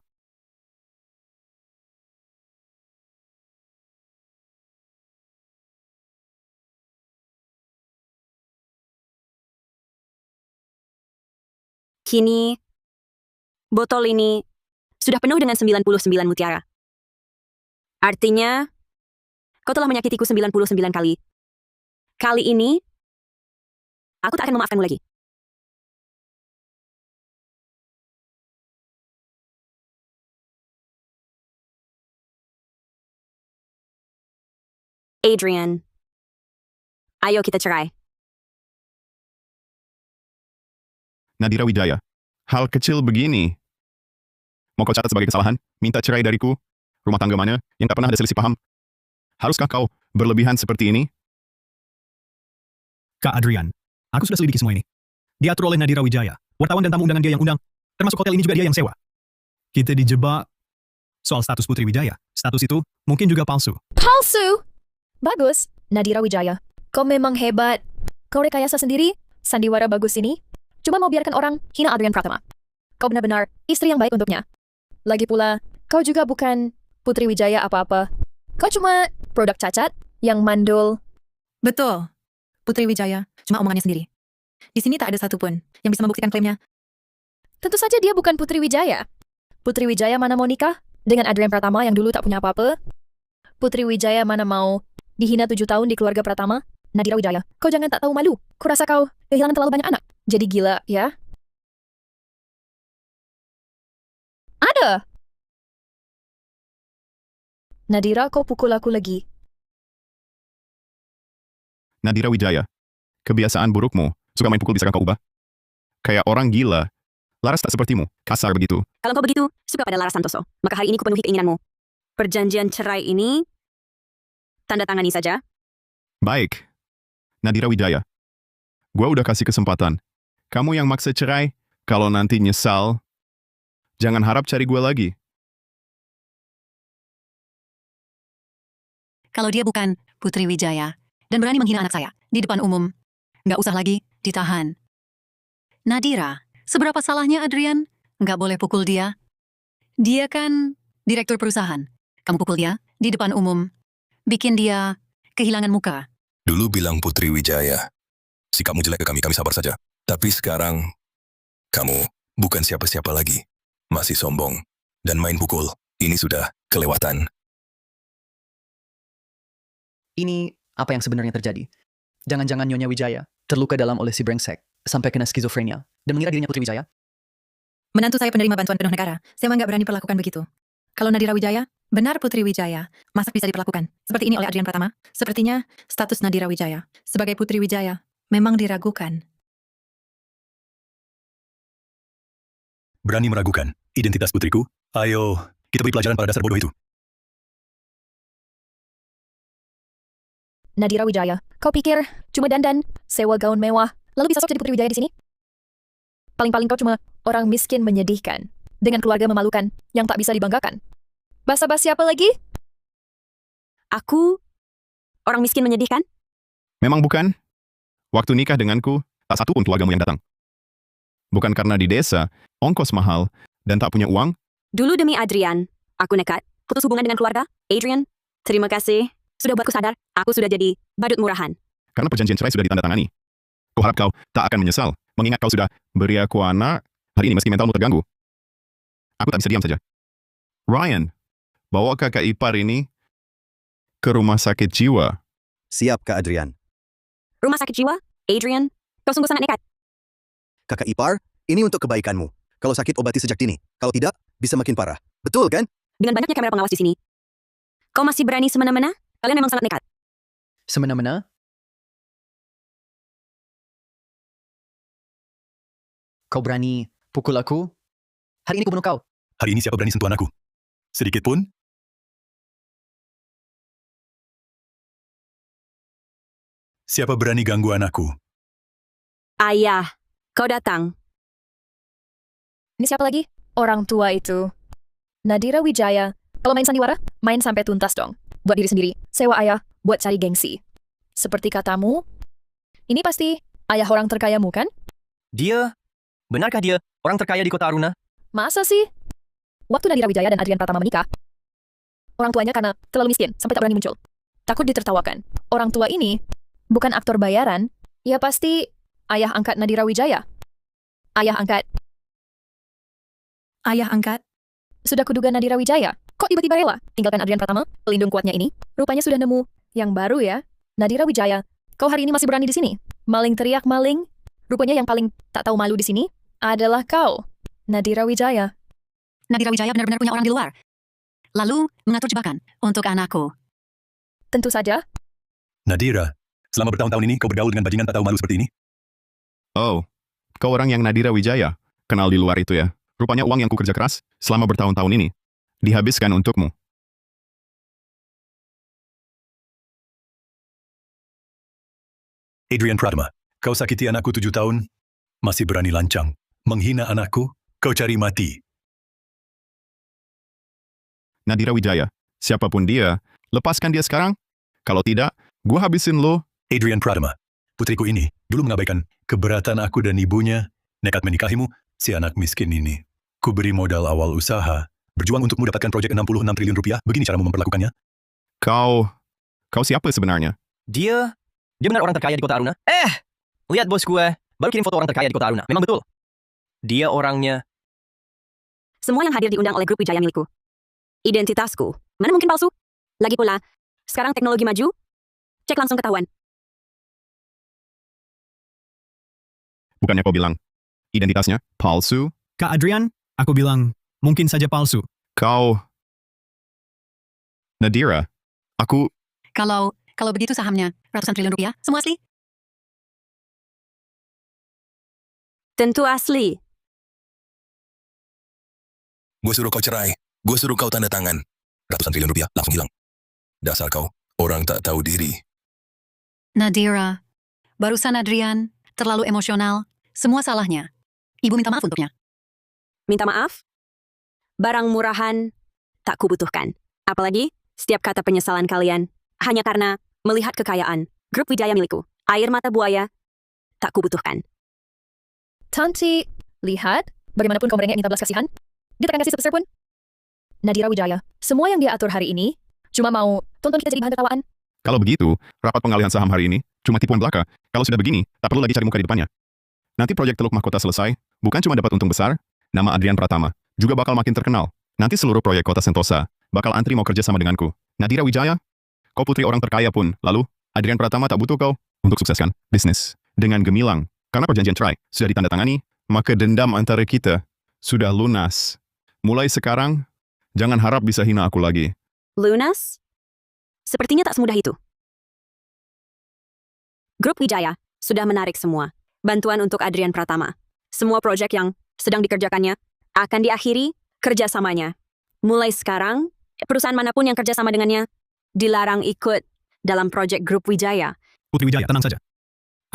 Kini, botol ini sudah penuh dengan 99 mutiara. Artinya, kau telah menyakitiku 99 kali. Kali ini, aku tak akan memaafkanmu lagi. Adrian, ayo kita cerai. Nadira Wijaya, hal kecil begini. Mau kau catat sebagai kesalahan? Minta cerai dariku? Rumah tangga mana yang tak pernah ada selisih paham? Haruskah kau berlebihan seperti ini? Kak Adrian, aku sudah selidiki semua ini. Diatur oleh Nadira Wijaya. Wartawan dan tamu undangan dia yang undang. Termasuk hotel ini juga dia yang sewa. Kita dijebak soal status Putri Wijaya. Status itu mungkin juga palsu. Palsu? Bagus, Nadira Wijaya. Kau memang hebat. Kau rekayasa sendiri, sandiwara bagus ini. Cuma mau biarkan orang hina Adrian Pratama. Kau benar-benar istri yang baik untuknya. Lagi pula, kau juga bukan Putri Wijaya apa-apa. Kau cuma produk cacat yang mandul. Betul. Putri Wijaya cuma omongannya sendiri. Di sini tak ada satupun yang bisa membuktikan klaimnya. Tentu saja dia bukan Putri Wijaya. Putri Wijaya mana mau nikah dengan Adrian Pratama yang dulu tak punya apa-apa? Putri Wijaya mana mau dihina 7 tahun di keluarga Pratama? Nadira Wijaya, kau jangan tak tahu malu. Kurasa kau kehilangan terlalu banyak anak. Jadi gila, ya? Ada! Nadira, kau pukul aku lagi. Nadira Wijaya, kebiasaan burukmu, suka main pukul bisakah kau ubah? Kayak orang gila. Laras tak sepertimu, kasar begitu. Kalau kau begitu, suka pada Laras Santoso, maka hari ini kupenuhi keinginanmu. Perjanjian cerai ini, tanda tangani saja. Baik. Nadira Wijaya, gua udah kasih kesempatan. Kamu yang maksa cerai, kalau nanti nyesal, jangan harap cari gue lagi. Kalau dia bukan Putri Wijaya dan berani menghina anak saya di depan umum, nggak usah lagi ditahan. Nadira, seberapa salahnya Adrian? Nggak boleh pukul dia. Dia kan direktur perusahaan. Kamu pukul dia di depan umum. Bikin dia kehilangan muka. Dulu bilang Putri Wijaya, sikapmu jelek ke kami sabar saja. Tapi sekarang, kamu bukan siapa-siapa lagi. Masih sombong. Dan main pukul, ini sudah kelewatan. Ini apa yang sebenarnya terjadi? Jangan-jangan Nyonya Wijaya terluka dalam oleh si brengsek sampai kena skizofrenia dan mengira dirinya Putri Wijaya? Menantu saya penerima bantuan penuh negara. Saya nggak berani perlakukan begitu. Kalau Nadira Wijaya, benar Putri Wijaya, masa bisa diperlakukan seperti ini oleh Adrian Pratama? Sepertinya status Nadira Wijaya sebagai Putri Wijaya memang diragukan. Berani meragukan identitas putriku? Ayo, kita beri pelajaran pada dasar bodoh itu. Nadira Wijaya, kau pikir cuma dandan, sewa gaun mewah, lalu bisa sok jadi Putri Wijaya di sini? Paling-paling kau cuma orang miskin menyedihkan, dengan keluarga memalukan yang tak bisa dibanggakan. Basa-basi apa lagi? Aku orang miskin menyedihkan? Memang bukan? Waktu nikah denganku, tak satu pun keluargamu yang datang. Bukan karena di desa, ongkos mahal, dan tak punya uang? Dulu demi Adrian, aku nekat, putus hubungan dengan keluarga. Adrian, terima kasih. Sudah buatku sadar, aku sudah jadi badut murahan. Karena perjanjian cerai sudah ditandatangani. Kuharap kau tak akan menyesal, mengingat kau sudah beri aku anak, hari ini meski mentalmu terganggu. Aku tak bisa diam saja. Ryan, bawa kakak ipar ini ke rumah sakit jiwa. Siap, Kak Adrian. Rumah sakit jiwa? Adrian, kau sungguh sangat nekat. Kakak ipar, ini untuk kebaikanmu. Kalau sakit obati sejak dini. Kalau tidak, bisa makin parah. Betul kan? Dengan banyaknya kamera pengawas di sini. Kau masih berani semena-mena? Kalian memang sangat nekat. Semena-mena? Kau berani pukul aku? Hari ini ku bunuh kau. Hari ini siapa berani sentuh anakku? Sedikit pun? Siapa berani ganggu anakku? Ayah, kau datang. Ini siapa lagi? Orang tua itu. Nadira Wijaya. Kalau main sandiwara, main sampai tuntas dong. Buat diri sendiri, sewa ayah, buat cari gengsi. Seperti katamu, ini pasti ayah orang terkayamu kan? Dia? Benarkah dia orang terkaya di kota Aruna? Masa sih? Waktu Nadira Wijaya dan Adrian Pratama menikah, orang tuanya karena terlalu miskin sampai tak berani muncul. Takut ditertawakan. Orang tua ini bukan aktor bayaran, ya pasti ayah angkat Nadira Wijaya. Ayah angkat. Ayah angkat, Sudah kuduga Nadira Wijaya. Kok tiba-tiba rela tinggalkan Adrian Pratama, pelindung kuatnya ini? Rupanya sudah nemu yang baru ya. Nadira Wijaya, kau hari ini masih berani di sini? Maling teriak maling. Rupanya yang paling tak tahu malu di sini adalah kau, Nadira Wijaya. Nadira Wijaya benar-benar punya orang di luar. Lalu mengatur jebakan untuk anakku. Tentu saja. Nadira, selama bertahun-tahun ini kau bergaul dengan bajingan tak tahu malu seperti ini? Oh, kau orang yang Nadira Wijaya. Kenal di luar itu ya. Rupanya uang yang ku kerja keras selama bertahun-tahun ini dihabiskan untukmu. Adrian Pratama, kau sakiti anakku 7 tahun, masih berani lancang, menghina anakku, kau cari mati. Nadira Wijaya, siapapun dia, lepaskan dia sekarang. Kalau tidak, gua habisin lo. Adrian Pratama, putriku ini dulu mengabaikan keberatan aku dan ibunya, nekat menikahimu, si anak miskin ini. Ku beri modal awal usaha, berjuang untuk mendapatkan proyek 66 triliun rupiah, begini caramu memperlakukannya? Kau siapa sebenarnya? Dia benar orang terkaya di kota Aruna. Lihat bos gue, baru kirim foto orang terkaya di kota Aruna. Memang betul. Dia orangnya. Semua yang hadir diundang oleh grup Wijaya milikku. Identitasku, mana mungkin palsu? Lagi pula, sekarang teknologi maju, cek langsung ketahuan. Bukannya kau bilang identitasnya palsu? Kak Adrian, aku bilang mungkin saja palsu. Kau... Nadira, aku... Kalau begitu sahamnya ratusan triliun rupiah, semua asli? Tentu asli. Gue suruh kau cerai. Gue suruh kau tanda tangan. Ratusan triliun rupiah langsung hilang. Dasar kau, orang tak tahu diri. Nadira, barusan Adrian, terlalu emosional. Semua salahnya. Ibu minta maaf untuknya. Minta maaf? Barang murahan tak kubutuhkan. Apalagi setiap kata penyesalan kalian hanya karena melihat kekayaan grup Wijaya milikku. Air mata buaya tak kubutuhkan. Tanti, lihat bagaimanapun kau merengek minta belas kasihan. Dia takkan kasih sepeser pun. Nadira Wijaya, semua yang dia atur hari ini cuma mau tonton kita jadi bahan tertawaan. Kalau begitu, rapat pengalihan saham hari ini cuma tipuan belaka. Kalau sudah begini, tak perlu lagi cari muka di depannya. Nanti proyek Teluk Mahkota selesai, bukan cuma dapat untung besar, nama Adrian Pratama juga bakal makin terkenal. Nanti seluruh proyek kota Sentosa bakal antri mau kerja sama denganku. Nadira Wijaya, kau putri orang terkaya pun, lalu Adrian Pratama tak butuh kau untuk sukseskan bisnis dengan gemilang. Karena perjanjian cerai sudah ditandatangani, maka dendam antara kita sudah lunas. Mulai sekarang, jangan harap bisa hina aku lagi. Lunas? Sepertinya tak semudah itu. Grup Wijaya sudah menarik semua bantuan untuk Adrian Pratama. Semua proyek yang sedang dikerjakannya akan diakhiri kerjasamanya. Mulai sekarang, perusahaan manapun yang kerjasama dengannya dilarang ikut dalam proyek Grup Wijaya. Putri Wijaya, tenang saja.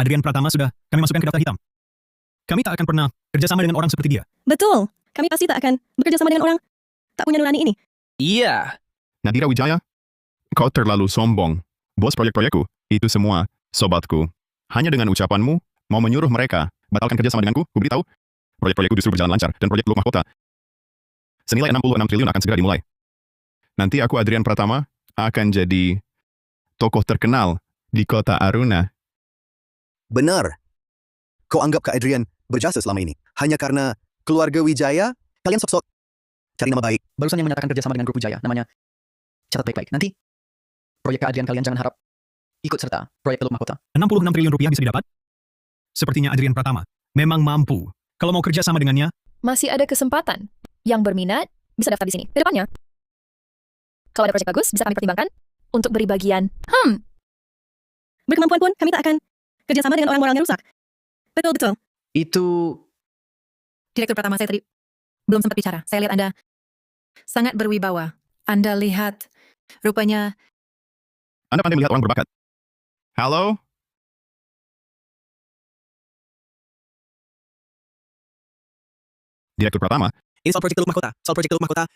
Adrian Pratama sudah kami masukkan ke daftar hitam. Kami tak akan pernah kerjasama dengan orang seperti dia. Betul. Kami pasti tak akan bekerja sama dengan orang tak punya nurani ini. Iya. Nadira Wijaya, kau terlalu sombong. Bos proyek-proyekku, itu semua sobatku. Hanya dengan ucapanmu, mau menyuruh mereka batalkan kerjasama denganku, ku beritahu, proyek-proyekku justru berjalan lancar, dan proyek Teluk Mahkota senilai 66 triliun akan segera dimulai. Nanti aku Adrian Pratama akan jadi tokoh terkenal di kota Aruna. Benar. Kau anggap Kak Adrian berjasa selama ini. Hanya karena keluarga Wijaya, kalian sok-sok cari nama baik. Barusan yang menyatakan kerjasama dengan grup Wijaya, namanya catat baik-baik. Nanti, proyek Kak Adrian kalian jangan harap ikut serta proyek Teluk Mahkota. 66 triliun rupiah bisa didapat? Sepertinya Adrian Pratama memang mampu. Kalau mau kerja sama dengannya, Masih ada kesempatan. Yang berminat bisa daftar di sini. Ke depannya. Kalau ada proyek bagus, bisa kami pertimbangkan untuk beri bagian. Berkemampuan pun kami tak akan kerjasama dengan orang moralnya rusak. Betul-betul. Itu... Direktur Pratama, saya tadi belum sempat bicara. Saya lihat Anda sangat berwibawa. Anda lihat, rupanya... Anda pandai melihat orang berbakat. Halo? Direktur Pratama, Ini soal proyek Teluk Mahkota. Soal proyek Teluk Mahkota.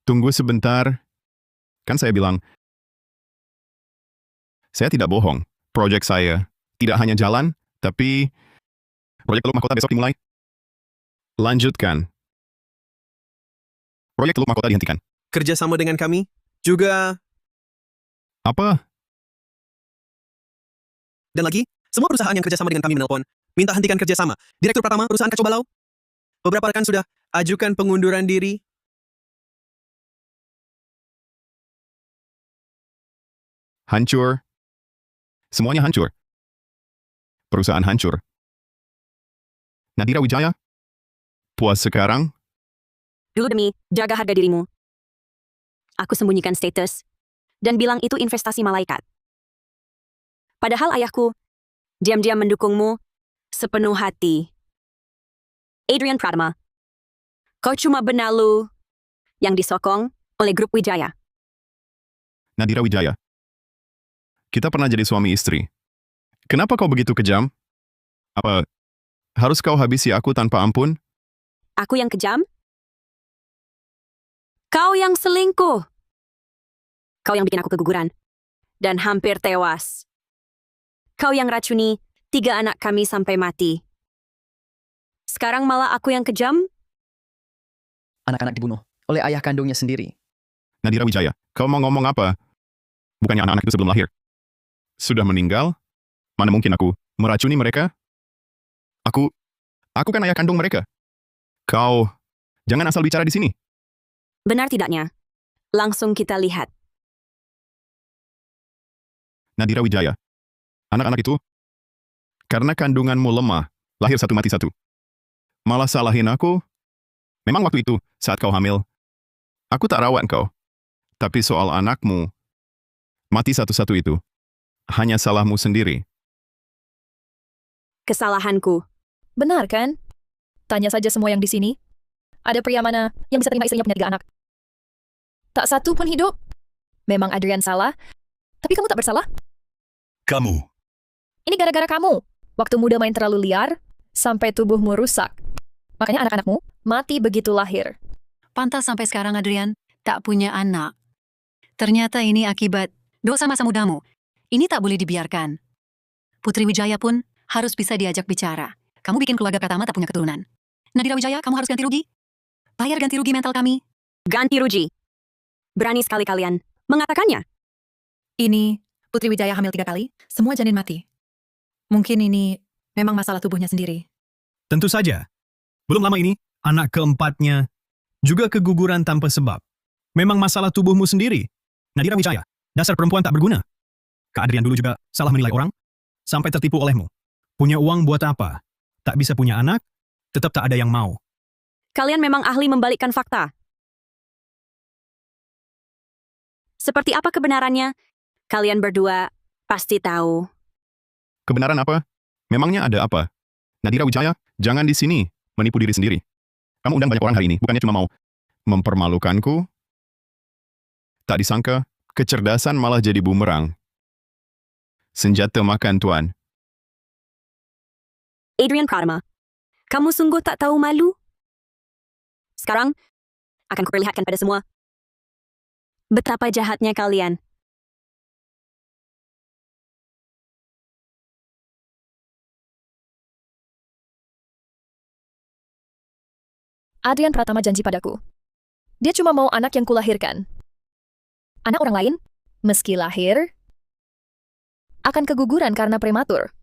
tunggu sebentar. Kan saya bilang, saya tidak bohong. Proyek saya tidak hanya jalan, tapi proyek Teluk Mahkota besok dimulai. Lanjutkan. Proyek Teluk Mahkota dihentikan. Kerjasama dengan kami juga. Apa? Dan lagi, semua perusahaan yang kerjasama dengan kami menelpon, minta hentikan kerjasama. Direktur Pratama, perusahaan Kacau Balau. Beberapa rekan sudah ajukan pengunduran diri. Hancur. Semuanya hancur. Perusahaan hancur. Nadira Wijaya, puas sekarang? Dulu demi jaga harga dirimu. Aku sembunyikan status dan bilang itu investasi malaikat. Padahal ayahku diam-diam mendukungmu sepenuh hati. Adrian Pratama, kau cuma benalu yang disokong oleh grup Wijaya. Nadira Wijaya, kita pernah jadi suami istri. Kenapa kau begitu kejam? Apa harus kau habisi aku tanpa ampun? Aku yang kejam? Kau yang selingkuh. Kau yang bikin aku keguguran dan hampir tewas. Kau yang racuni 3 anak kami sampai mati. Sekarang malah aku yang kejam? Anak-anak dibunuh oleh ayah kandungnya sendiri. Nadira Wijaya, kau mau ngomong apa? Bukannya anak-anak itu sebelum lahir sudah meninggal? Mana mungkin aku meracuni mereka? Aku kan ayah kandung mereka. Kau, jangan asal bicara di sini. Benar tidaknya? Langsung kita lihat. Nadira Wijaya, anak-anak itu, karena kandunganmu lemah, lahir satu mati satu. Malah salahin aku. Memang waktu itu, saat kau hamil, aku tak rawat kau. Tapi soal anakmu, mati satu-satu itu, hanya salahmu sendiri. Kesalahanku. Benar kan? Tanya saja semua yang di sini. Ada pria mana yang bisa terima istrinya punya 3 anak? Tak satu pun hidup. Memang Adrian salah, tapi kamu tak bersalah. Kamu. Ini gara-gara kamu. Waktu muda main terlalu liar, sampai tubuhmu rusak. Makanya anak-anakmu mati begitu lahir. Pantas sampai sekarang Adrian tak punya anak. Ternyata ini akibat dosa masa mudamu. Ini tak boleh dibiarkan. Putri Wijaya pun harus bisa diajak bicara. Kamu bikin keluarga Pratama tak punya keturunan. Nadira Wijaya, kamu harus ganti rugi. Bayar ganti rugi mental kami. Ganti rugi. Berani sekali kalian mengatakannya. Ini Putri Wijaya hamil 3 kali, semua janin mati. Mungkin ini memang masalah tubuhnya sendiri. Tentu saja. Belum lama ini, anak keempatnya juga keguguran tanpa sebab. Memang masalah tubuhmu sendiri. Nadira Wijaya, dasar perempuan tak berguna. Kak Adrian dulu juga salah menilai orang, sampai tertipu olehmu. Punya uang buat apa? Tak bisa punya anak, tetap tak ada yang mau. Kalian memang ahli membalikkan fakta. Seperti apa kebenarannya? Kalian berdua pasti tahu. Kebenaran apa? Memangnya ada apa? Nadira Wijaya, jangan di sini menipu diri sendiri. Kamu undang banyak orang hari ini, bukannya cuma mau mempermalukanku? Tak disangka, kecerdasan malah jadi bumerang. Senjata makan, Tuan. Adrian Pratama, kamu sungguh tak tahu malu? Sekarang, akan kuperlihatkan pada semua betapa jahatnya kalian. Adrian Pratama janji padaku. Dia cuma mau anak yang kulahirkan. Anak orang lain, meski lahir, akan keguguran karena prematur.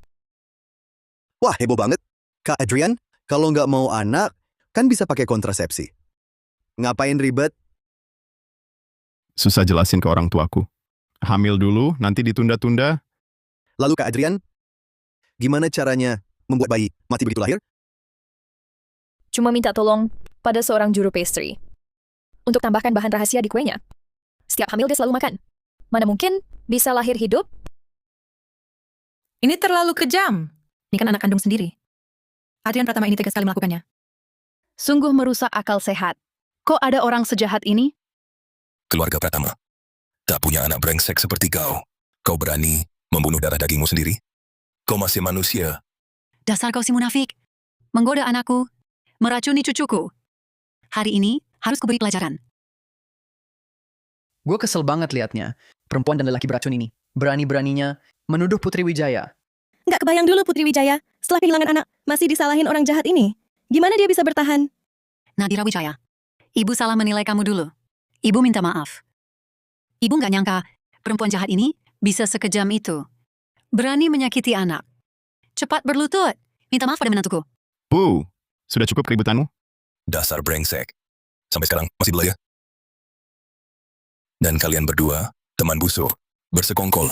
Wah, heboh banget. Kak Adrian, kalau nggak mau anak, kan bisa pakai kontrasepsi. Ngapain ribet? Susah jelasin ke orang tuaku. Hamil dulu, nanti ditunda-tunda. Lalu Kak Adrian, gimana caranya membuat bayi mati begitu lahir? Cuma minta tolong pada seorang juru pastry untuk tambahkan bahan rahasia di kuenya. Setiap hamil dia selalu makan. Mana mungkin bisa lahir hidup? Ini terlalu kejam. Ini kan anak kandung sendiri. Adrian Pratama ini tegas sekali melakukannya. Sungguh merusak akal sehat. Kok ada orang sejahat ini? Keluarga Pratama. Tak punya anak brengsek seperti kau. Kau berani membunuh darah dagingmu sendiri? Kau masih manusia. Dasar kau si munafik. Menggoda anakku. Meracuni cucuku. Hari ini harus kuberi pelajaran. Gue kesel banget liatnya. Perempuan dan lelaki beracun ini. Berani-beraninya menuduh Putri Wijaya. Nggak kebayang dulu Putri Wijaya, setelah kehilangan anak, masih disalahin orang jahat ini. Gimana dia bisa bertahan? Nadira Wijaya, ibu salah menilai kamu dulu. Ibu minta maaf. Ibu nggak nyangka perempuan jahat ini bisa sekejam itu. Berani menyakiti anak. Cepat berlutut. Minta maaf pada menantuku. Bu, sudah cukup keributanmu? Dasar brengsek. Sampai sekarang masih belayar. Dan kalian berdua, teman busuk, bersekongkol.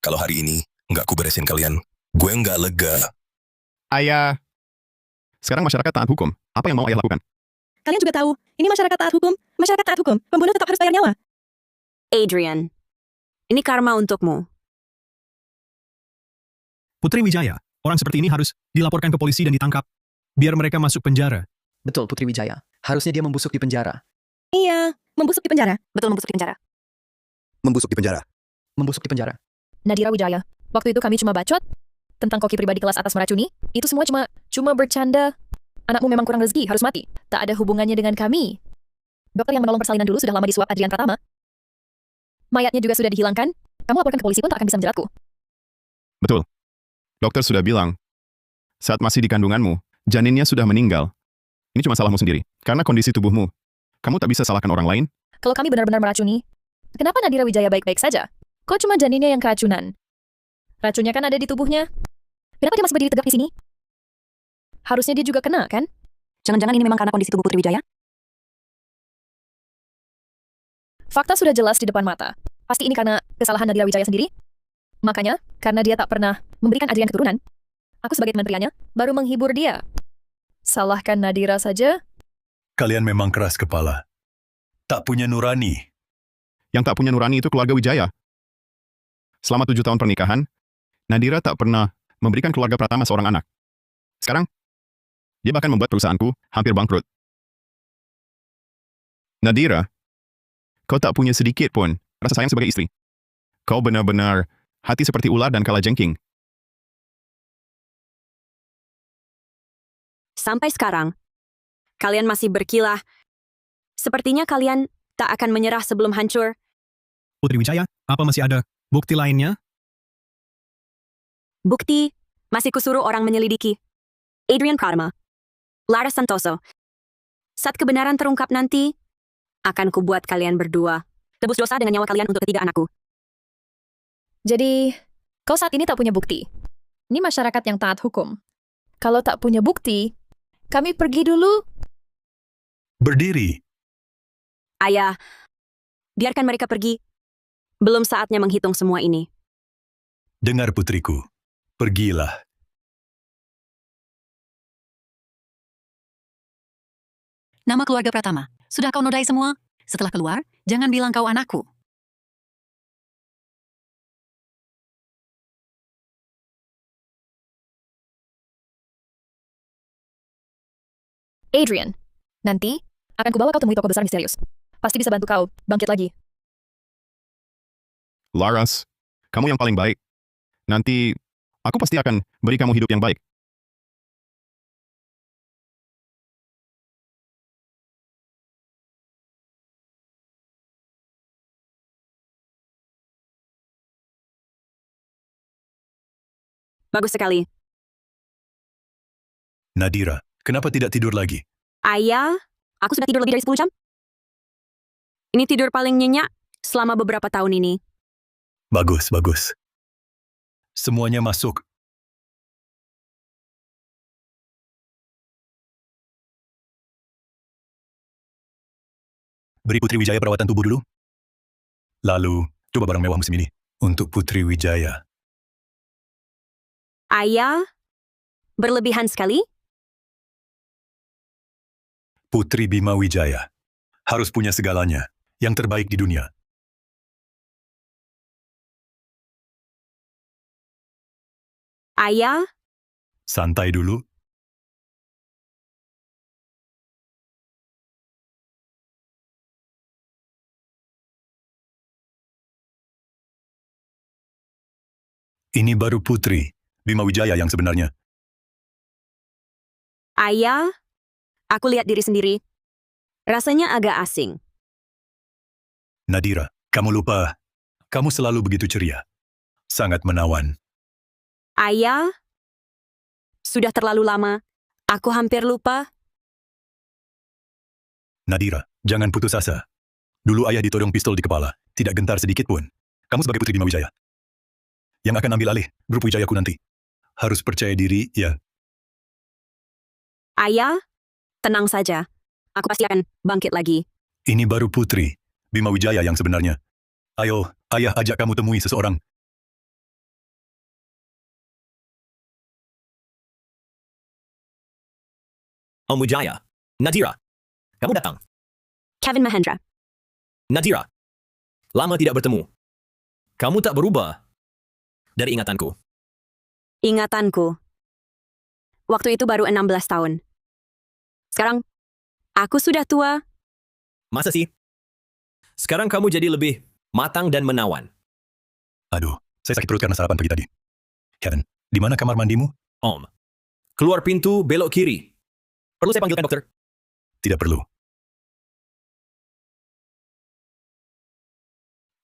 Kalau hari ini nggak kuberesin kalian, gue nggak lega. Ayah. Sekarang masyarakat taat hukum. Apa yang mau ayah lakukan? Kalian juga tahu, ini masyarakat taat hukum. Masyarakat taat hukum, pembunuh tetap harus bayar nyawa. Adrian, ini karma untukmu. Putri Wijaya, orang seperti ini harus dilaporkan ke polisi dan ditangkap. Biar mereka masuk penjara. Betul, Putri Wijaya. Harusnya dia membusuk di penjara. Iya, membusuk di penjara. Betul, membusuk di penjara. Membusuk di penjara. Membusuk di penjara. Nadira Wijaya, waktu itu kami cuma bacot tentang koki pribadi kelas atas meracuni. Itu semua cuma bercanda. Anakmu memang kurang rezeki, harus mati. Tak ada hubungannya dengan kami. Dokter yang menolong persalinan dulu sudah lama disuap Adrian Pratama. Mayatnya juga sudah dihilangkan. Kamu laporkan ke polisi pun tak akan bisa menjeratku. Betul. Dokter sudah bilang, saat masih di kandunganmu, janinnya sudah meninggal. Ini cuma salahmu sendiri. Karena kondisi tubuhmu. Kamu tak bisa salahkan orang lain. Kalau kami benar-benar meracuni, kenapa Nadira Wijaya baik-baik saja? Kok cuma janinnya yang keracunan? Racunnya kan ada di tubuhnya. Kenapa dia masih berdiri tegak di sini? Harusnya dia juga kena, kan? Jangan-jangan ini memang karena kondisi tubuh Putri Wijaya? Fakta sudah jelas di depan mata. Pasti ini karena kesalahan Nadira Wijaya sendiri. Makanya, karena dia tak pernah memberikan Adrian keturunan, Aku sebagai teman prianya, baru menghibur dia. Salahkan Nadira saja? Kalian memang keras kepala. Tak punya nurani. Yang tak punya nurani itu keluarga Wijaya. Selama 7 tahun pernikahan, Nadira tak pernah memberikan keluarga Pratama seorang anak. Sekarang, dia bahkan membuat perusahaanku hampir bangkrut. Nadira, kau tak punya sedikit pun rasa sayang sebagai istri. Kau benar-benar hati seperti ular dan kalajengking. Sampai sekarang, kalian masih berkilah. Sepertinya kalian tak akan menyerah sebelum hancur. Putri Wijaya, apa masih ada bukti lainnya? Bukti, masih kusuruh orang menyelidiki. Adrian Pratama, Laras Santoso. Saat kebenaran terungkap nanti, akan kubuat kalian berdua tebus dosa dengan nyawa kalian untuk ketiga anakku. Jadi, kau saat ini tak punya bukti. Ini masyarakat yang taat hukum. Kalau tak punya bukti, kami pergi dulu. Berdiri. Ayah, biarkan mereka pergi. Belum saatnya menghitung semua ini. Dengar putriku. Pergilah. Nama keluarga Pratama, sudah kau nodai semua? Setelah keluar, jangan bilang kau anakku. Adrian, nanti akan kubawa kau temui toko besar misterius. Pasti bisa bantu kau bangkit lagi. Laras, kamu yang paling baik. Nanti, aku pasti akan beri kamu hidup yang baik. Bagus sekali. Nadira, kenapa tidak tidur lagi? Ayah, aku sudah tidur lebih dari 10 jam. Ini tidur paling nyenyak selama beberapa tahun ini. Bagus, bagus. Semuanya masuk. Beri Putri Wijaya perawatan tubuh dulu. Lalu, coba barang mewah musim ini. Untuk Putri Wijaya. Ayah, berlebihan sekali. Putri Bima Wijaya. Harus punya segalanya. Yang terbaik di dunia. Ayah, Santai dulu. Ini baru Putri Bima Wijaya yang sebenarnya. ayah, aku lihat diri sendiri. Rasanya agak asing. Nadira, kamu lupa. Kamu selalu begitu ceria. Sangat menawan. Ayah, sudah terlalu lama. Aku hampir lupa. Nadira, jangan putus asa. Dulu ayah ditodong pistol di kepala. Tidak gentar sedikit pun. Kamu sebagai Putri Bima Wijaya. Yang akan ambil alih grup Wijayaku nanti. Harus percaya diri, ya. Ayah, tenang saja. Aku pasti akan bangkit lagi. Ini baru Putri Bima Wijaya yang sebenarnya. Ayo, ayah ajak kamu temui seseorang. Om Wijaya. Nadira. Kamu datang. Kevin Mahendra. Nadira. Lama tidak bertemu. Kamu tak berubah dari ingatanku. Ingatanku. Waktu itu baru 16 tahun. Sekarang, aku sudah tua. Masa sih? Sekarang kamu jadi lebih matang dan menawan. Aduh, saya sakit perut karena sarapan pagi tadi. Kevin, di mana kamar mandimu? Om. Keluar pintu, belok kiri. Perlu saya panggilkan dokter? Tidak perlu.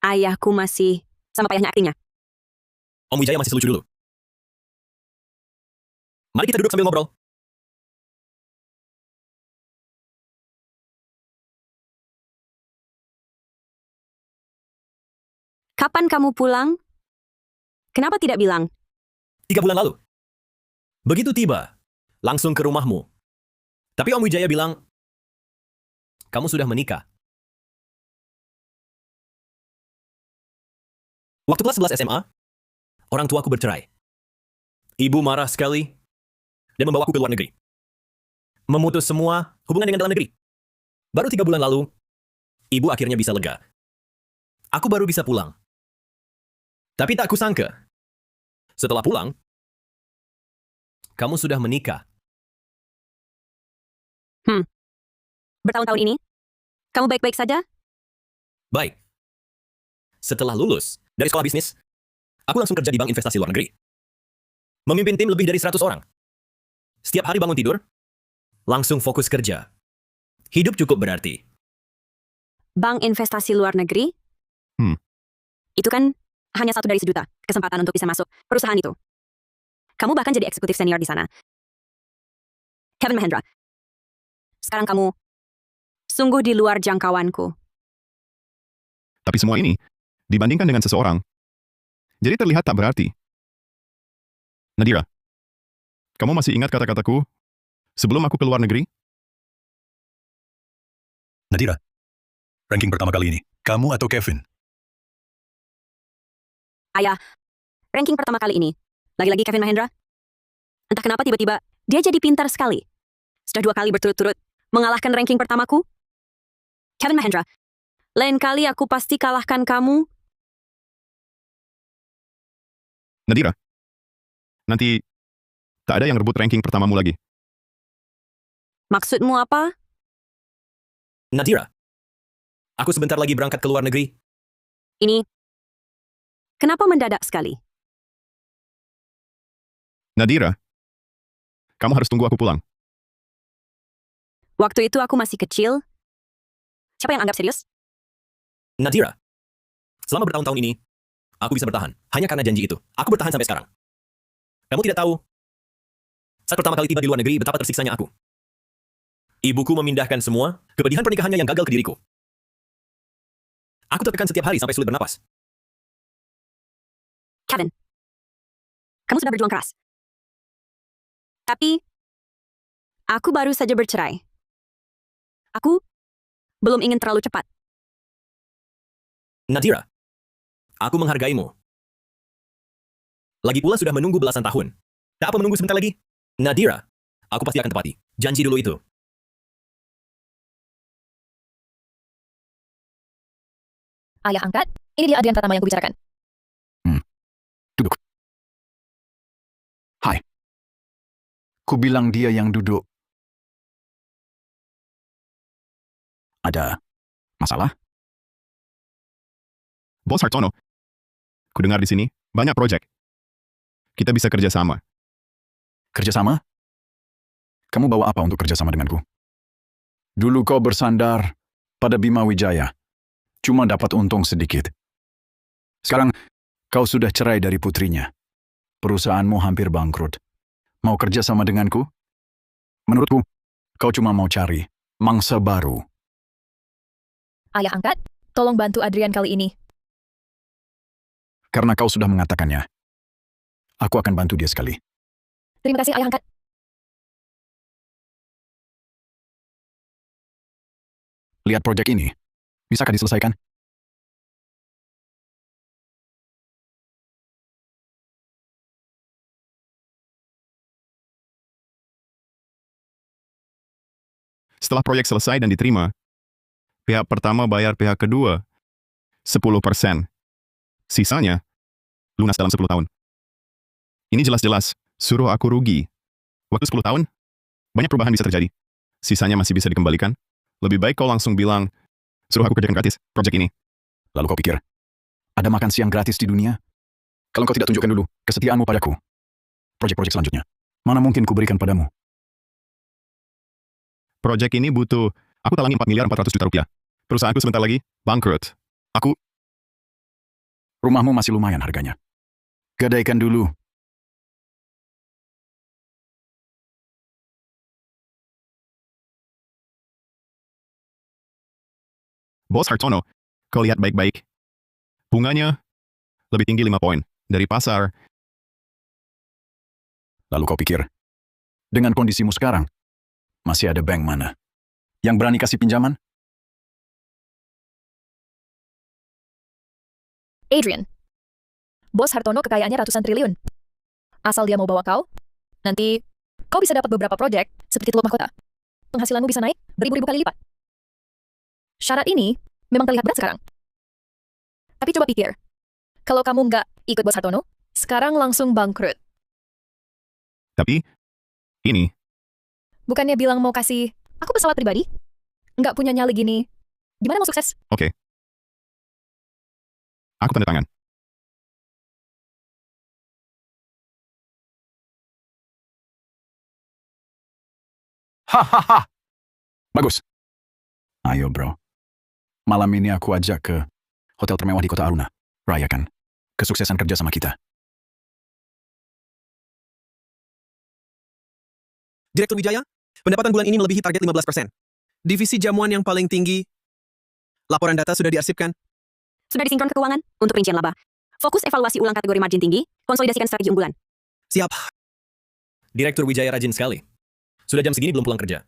Ayahku masih sama payahnya aktingnya. Om Wijaya masih selucu dulu. Mari kita duduk sambil ngobrol. Kapan kamu pulang? Kenapa tidak bilang? 3 bulan lalu. Begitu tiba, langsung ke rumahmu. Tapi Om Wijaya bilang, kamu sudah menikah. Waktu kelas 11 SMA, orang tuaku bercerai. Ibu marah sekali dan membawaku ke luar negeri. Memutus semua hubungan dengan dalam negeri. Baru 3 bulan lalu, ibu akhirnya bisa lega. Aku baru bisa pulang. Tapi tak kusangka, setelah pulang, kamu sudah menikah. Bertahun-tahun ini, kamu baik-baik saja? Baik. Setelah lulus dari sekolah bisnis, aku langsung kerja di bank investasi luar negeri. Memimpin tim lebih dari 100 orang. Setiap hari bangun tidur, langsung fokus kerja. Hidup cukup berarti. Bank investasi luar negeri? Itu kan hanya 1 dari sejuta kesempatan untuk bisa masuk perusahaan itu. Kamu bahkan jadi eksekutif senior di sana. Kevin Mahendra, sekarang kamu sungguh di luar jangkauanku. Tapi semua ini dibandingkan dengan seseorang, jadi terlihat tak berarti. Nadira, kamu masih ingat kata-kataku sebelum aku ke luar negeri? Nadira, ranking pertama kali ini, kamu atau Kevin? Ayah, ranking pertama kali ini, lagi-lagi Kevin Mahendra. Entah kenapa tiba-tiba dia jadi pintar sekali. Sudah 2 kali berturut-turut mengalahkan ranking pertamaku. Kevin Mahendra, lain kali aku pasti kalahkan kamu. Nadira, nanti tak ada yang rebut ranking pertamamu lagi. Maksudmu apa? Nadira, aku sebentar lagi berangkat ke luar negeri. Ini, kenapa mendadak sekali? Nadira, kamu harus tunggu aku pulang. Waktu itu aku masih kecil. Siapa yang anggap serius? Nadira, selama bertahun-tahun ini, aku bisa bertahan. Hanya karena janji itu. Aku bertahan sampai sekarang. Kamu tidak tahu, saat pertama kali tiba di luar negeri, betapa tersiksanya aku. Ibuku memindahkan semua kepedihan pernikahannya yang gagal ke diriku. Aku tertekan setiap hari sampai sulit bernapas. Kevin, kamu sudah berjuang keras. Tapi, aku baru saja bercerai. Aku belum ingin terlalu cepat. Nadira, aku menghargaimu. Lagi pula sudah menunggu belasan tahun. Tak apa menunggu sebentar lagi? Nadira, aku pasti akan tepati janji dulu itu. Ayah angkat, ini dia Adrian Pratama yang kubicarakan. Duduk. Hai. Ku bilang dia yang duduk. Ada masalah? Bos Hartono, ku dengar di sini banyak proyek. Kita bisa kerja sama. Kerjasama? Kamu bawa apa untuk kerjasama denganku? Dulu kau bersandar pada Bima Wijaya. Cuma dapat untung sedikit. Sekarang kau sudah cerai dari putrinya. Perusahaanmu hampir bangkrut. Mau kerja sama denganku? Menurutku, kau cuma mau cari mangsa baru. Ayah angkat, tolong bantu Adrian kali ini. Karena kau sudah mengatakannya, aku akan bantu dia sekali. Terima kasih ayah angkat. Lihat proyek ini. Bisakah diselesaikan? Setelah proyek selesai dan diterima, pihak pertama bayar pihak kedua 10%. Sisanya lunas dalam 10 tahun. Ini jelas-jelas suruh aku rugi. Waktu 10 tahun, banyak perubahan bisa terjadi. Sisanya masih bisa dikembalikan. Lebih baik kau langsung bilang, suruh aku kerjakan gratis proyek ini. Lalu kau pikir, ada makan siang gratis di dunia? Kalau kau tidak tunjukkan dulu kesetiaanmu padaku, proyek-proyek selanjutnya, mana mungkin kuberikan padamu? Proyek ini butuh, aku talangi 4.400 juta rupiah. Perusahaanku sebentar lagi bangkrut. Rumahmu masih lumayan harganya. Gadaikan dulu. Bos Hartono, kau lihat baik-baik. Bunganya lebih tinggi 5 poin dari pasar. Lalu kau pikir, dengan kondisimu sekarang, masih ada bank mana yang berani kasih pinjaman? Adrian, Bos Hartono kekayaannya ratusan triliun. Asal dia mau bawa kau, nanti kau bisa dapat beberapa proyek seperti teluk mahkota. Penghasilanmu bisa naik beribu-ribu kali lipat. Syarat ini memang terlihat berat sekarang. Tapi coba pikir, kalau kamu nggak ikut Bos Hartono, sekarang langsung bangkrut. Tapi, ini, Bukannya bilang mau kasih aku pesawat pribadi? Nggak punya nyali gini. Gimana mau sukses? oke. Aku tanda tangan. Hahaha. Bagus. Ayo bro. Malam ini aku ajak ke hotel termewah di kota Aruna. Rayakan kesuksesan kerja sama kita. Direktur Wijaya, pendapatan bulan ini melebihi target 15%. Divisi jamuan yang paling tinggi. Laporan data sudah diarsipkan. Sudah disinkron ke keuangan untuk rincian laba. Fokus evaluasi ulang kategori margin tinggi, konsolidasikan strategi unggulan. Siap. Direktur Wijaya rajin sekali. Sudah jam segini belum pulang kerja.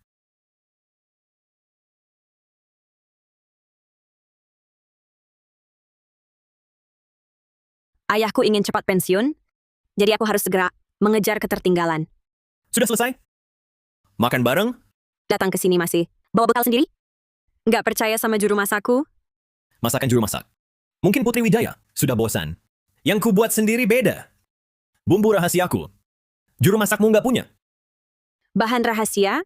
Ayahku ingin cepat pensiun, jadi aku harus segera mengejar ketertinggalan. Sudah selesai? Makan bareng? Datang ke sini masih bawa bekal sendiri? Nggak percaya sama juru masakku? Masakan juru masak. Mungkin Putri Wijaya sudah bosan. Yang ku buat sendiri beda. Bumbu rahasiaku. Juru masakmu nggak punya. Bahan rahasia?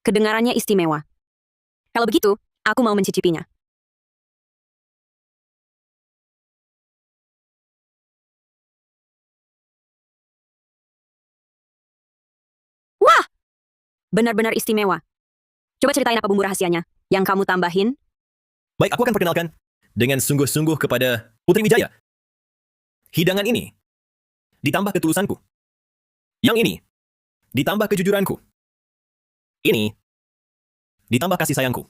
Kedengarannya istimewa. Kalau begitu, aku mau mencicipinya. Wah! Benar-benar istimewa. Coba ceritain apa bumbu rahasianya yang kamu tambahin. Baik, aku akan perkenalkan dengan sungguh-sungguh kepada Putri Wijaya. Hidangan ini ditambah ketulusanku. Yang ini ditambah kejujuranku. Ini ditambah kasih sayangku.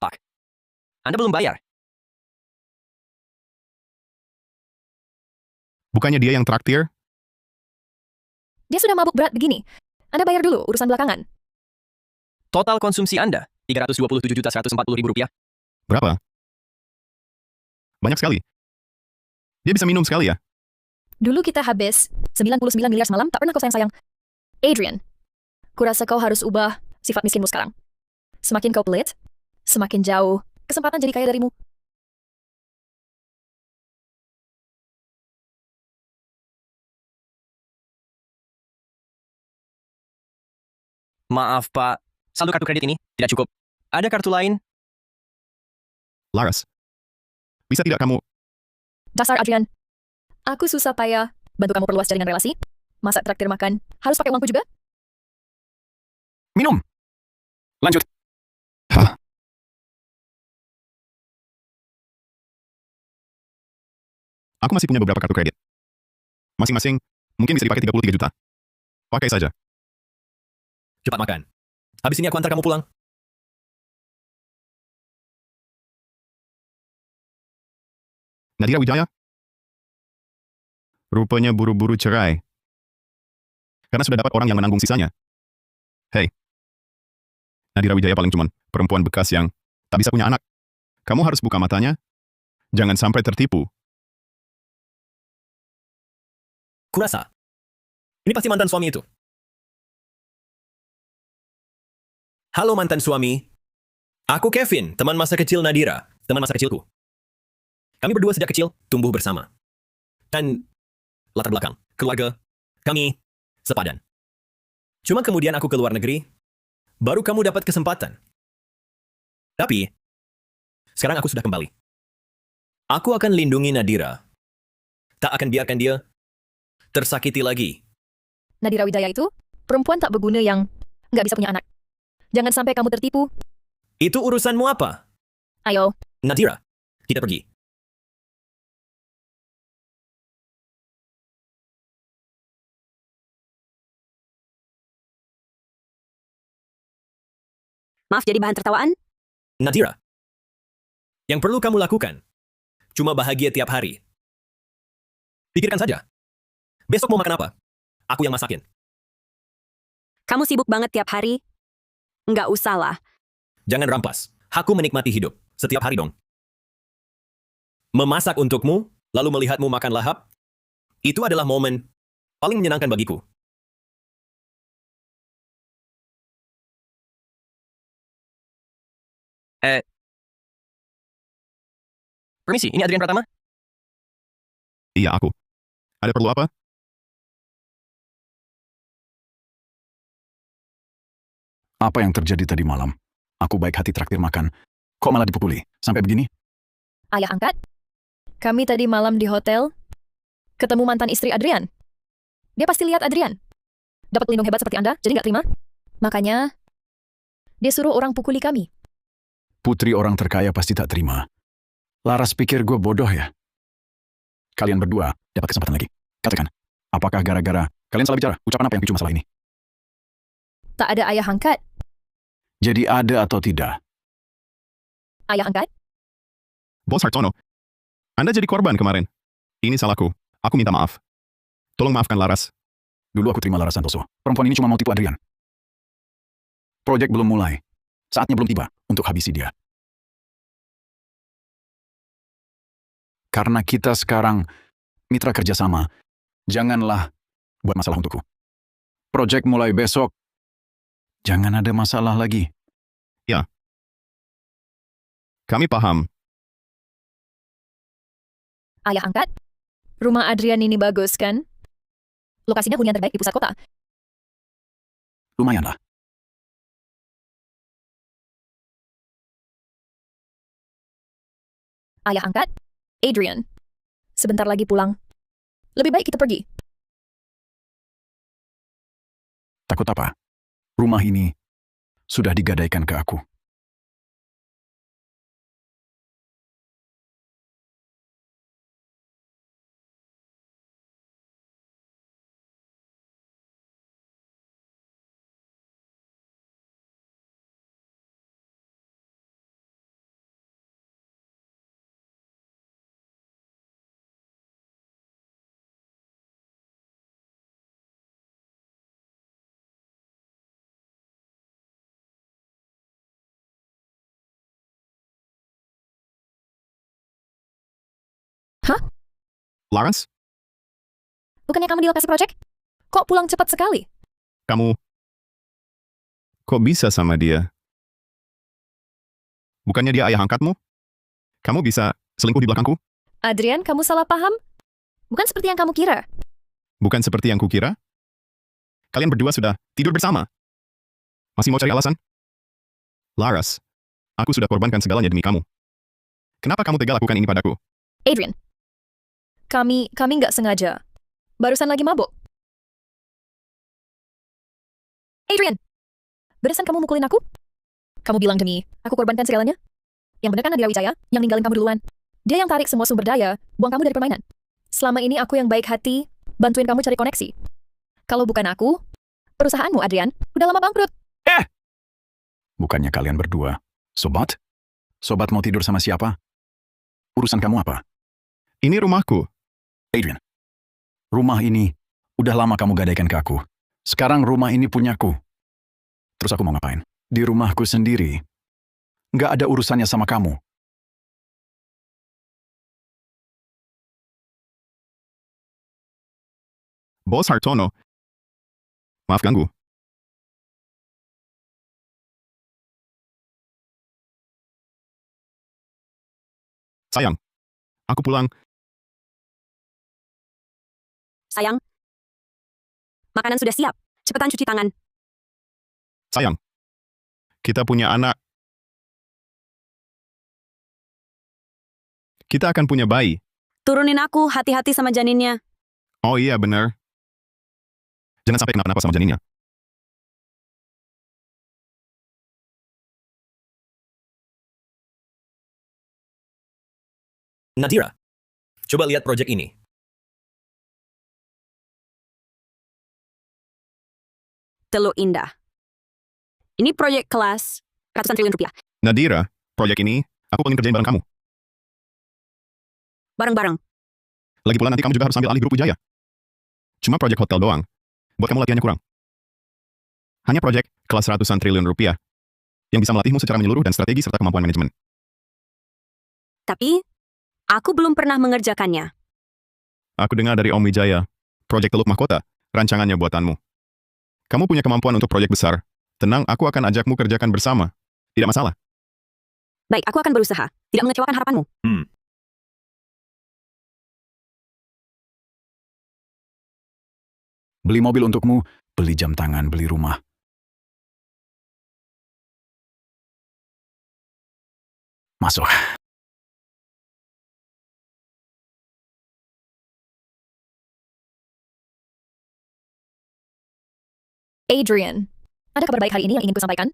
Pak, Anda belum bayar. Bukannya dia yang traktir? Dia sudah mabuk berat begini. Anda bayar dulu urusan belakangan. Total konsumsi Anda, Rp327.140.000. Berapa? Banyak sekali. Dia bisa minum sekali ya? Dulu kita habis 99 miliar semalam, tak pernah kau sayang-sayang. Adrian, kurasa kau harus ubah sifat miskinmu sekarang. Semakin kau pelit, semakin jauh kesempatan jadi kaya darimu. Maaf, Pak. Saldo kartu kredit ini tidak cukup. Ada kartu lain? Laras. Bisa tidak kamu? Dasar Adrian. Aku susah payah bantu kamu perluas jaringan relasi. Masa traktir makan harus pakai uangku juga? Minum. Lanjut. Hah? Aku masih punya beberapa kartu kredit. Masing-masing mungkin bisa dipakai 33 juta. Pakai saja. Cepat makan. Habis ini aku antar kamu pulang. Nadira Wijaya? Rupanya buru-buru cerai. Karena sudah dapat orang yang menanggung sisanya. Hei. Nadira Wijaya paling cuman perempuan bekas yang tak bisa punya anak. Kamu harus buka matanya. Jangan sampai tertipu. Kurasa. Ini pasti mantan suami itu. Halo mantan suami. Aku Kevin, teman masa kecil Nadira, teman masa kecilku. Kami berdua sejak kecil tumbuh bersama. Dan latar belakang, keluarga, kami sepadan. Cuma kemudian aku ke luar negeri, baru kamu dapat kesempatan. Tapi, sekarang aku sudah kembali. Aku akan lindungi Nadira. Tak akan biarkan dia tersakiti lagi. Nadira Wijaya itu perempuan tak berguna yang nggak bisa punya anak. Jangan sampai kamu tertipu. Itu urusanmu apa? Ayo. Nadira, kita pergi. Maaf jadi bahan tertawaan? Nadira, yang perlu kamu lakukan cuma bahagia tiap hari. Pikirkan saja. Besok mau makan apa? Aku yang masakin. Kamu sibuk banget tiap hari. Nggak usah lah. Jangan rampas. Aku menikmati hidup. Setiap hari dong. Memasak untukmu, lalu melihatmu makan lahap, itu adalah momen paling menyenangkan bagiku. Permisi, ini Adrian Pratama? Iya, aku. Ada perlu apa? Apa yang terjadi tadi malam? Aku baik hati traktir makan. Kok malah dipukuli? Sampai begini? Ayah angkat? Kami tadi malam di hotel, ketemu mantan istri Adrian. Dia pasti lihat Adrian. Dapat pelindung hebat seperti Anda, jadi nggak terima. Makanya, dia suruh orang pukuli kami. Putri orang terkaya pasti tak terima. Laras pikir gue bodoh ya? Kalian berdua dapat kesempatan lagi. Katakan, apakah gara-gara kalian salah bicara? Ucapan apa yang picu masalah ini? Tak ada ayah angkat. Jadi ada atau tidak? Ayah angkat? Bos Hartono, Anda jadi korban kemarin. Ini salahku. Aku minta maaf. Tolong maafkan Laras. Dulu aku terima Laras Santoso. Perempuan ini cuma mau tipu Adrian. Proyek belum mulai. Saatnya belum tiba untuk habisi dia. Karena kita sekarang mitra kerjasama, janganlah buat masalah untukku. Proyek mulai besok. Jangan ada masalah lagi. Ya. Kami paham. Ayah angkat? Rumah Adrian ini bagus kan? Lokasinya hunian terbaik di pusat kota. Lumayanlah. Ayah angkat? Adrian. Sebentar lagi pulang. Lebih baik kita pergi. Takut apa? Rumah ini sudah digadaikan ke aku. Hah? Laras, Bukannya kamu di lokasi proyek? Kok pulang cepat sekali? kamu... Kok bisa sama dia? Bukannya dia ayah angkatmu? Kamu bisa selingkuh di belakangku? Adrian, kamu salah paham? Bukan seperti yang kamu kira. Bukan seperti yang kukira? Kalian berdua sudah tidur bersama? Masih mau cari alasan? Laras, aku sudah korbankan segalanya demi kamu. Kenapa kamu tega lakukan ini padaku? Adrian, kami nggak sengaja. Barusan lagi mabuk. Adrian, barusan kamu mukulin aku? Kamu bilang demi aku korbankan segalanya? Yang benar kan Nadira Wijaya yang ninggalin kamu duluan. Dia yang tarik semua sumber daya, buang kamu dari permainan. Selama ini aku yang baik hati, bantuin kamu cari koneksi. Kalau bukan aku, perusahaanmu, Adrian, udah lama bangkrut. Bukannya kalian berdua sobat? Sobat mau tidur sama siapa? Urusan kamu apa? Ini rumahku. Adrian, rumah ini udah lama kamu gadaikan ke aku. Sekarang rumah ini punyaku. Terus aku mau ngapain? Di rumahku sendiri. Nggak ada urusannya sama kamu. Bos Hartono, maaf ganggu. Sayang, aku pulang. Sayang, makanan sudah siap. Cepetan cuci tangan. Sayang, kita punya anak. Kita akan punya bayi. Turunin aku, hati-hati sama janinnya. Oh iya, benar. Jangan sampai kenapa-napa sama janinnya. Nadira, coba lihat proyek ini. Teluk Indah. Ini proyek kelas ratusan triliun rupiah. Nadira, proyek ini, aku pengen kerjain bareng kamu. Bareng-bareng. Lagi pula nanti kamu juga harus ambil alih grup Wijaya. Cuma proyek hotel doang. Buat kamu latihannya kurang. Hanya proyek kelas ratusan triliun rupiah. yang bisa melatihmu secara menyeluruh dan strategi serta kemampuan manajemen. Tapi, aku belum pernah mengerjakannya. Aku dengar dari Om Wijaya, proyek Teluk Mahkota, rancangannya buatanmu. Kamu punya kemampuan untuk proyek besar. Tenang, aku akan ajakmu kerjakan bersama. Tidak masalah. Baik, aku akan berusaha. Tidak mengecewakan harapanmu. Beli mobil untukmu, beli jam tangan, beli rumah. Masuk. Adrian, ada kabar baik hari ini yang ingin kusampaikan?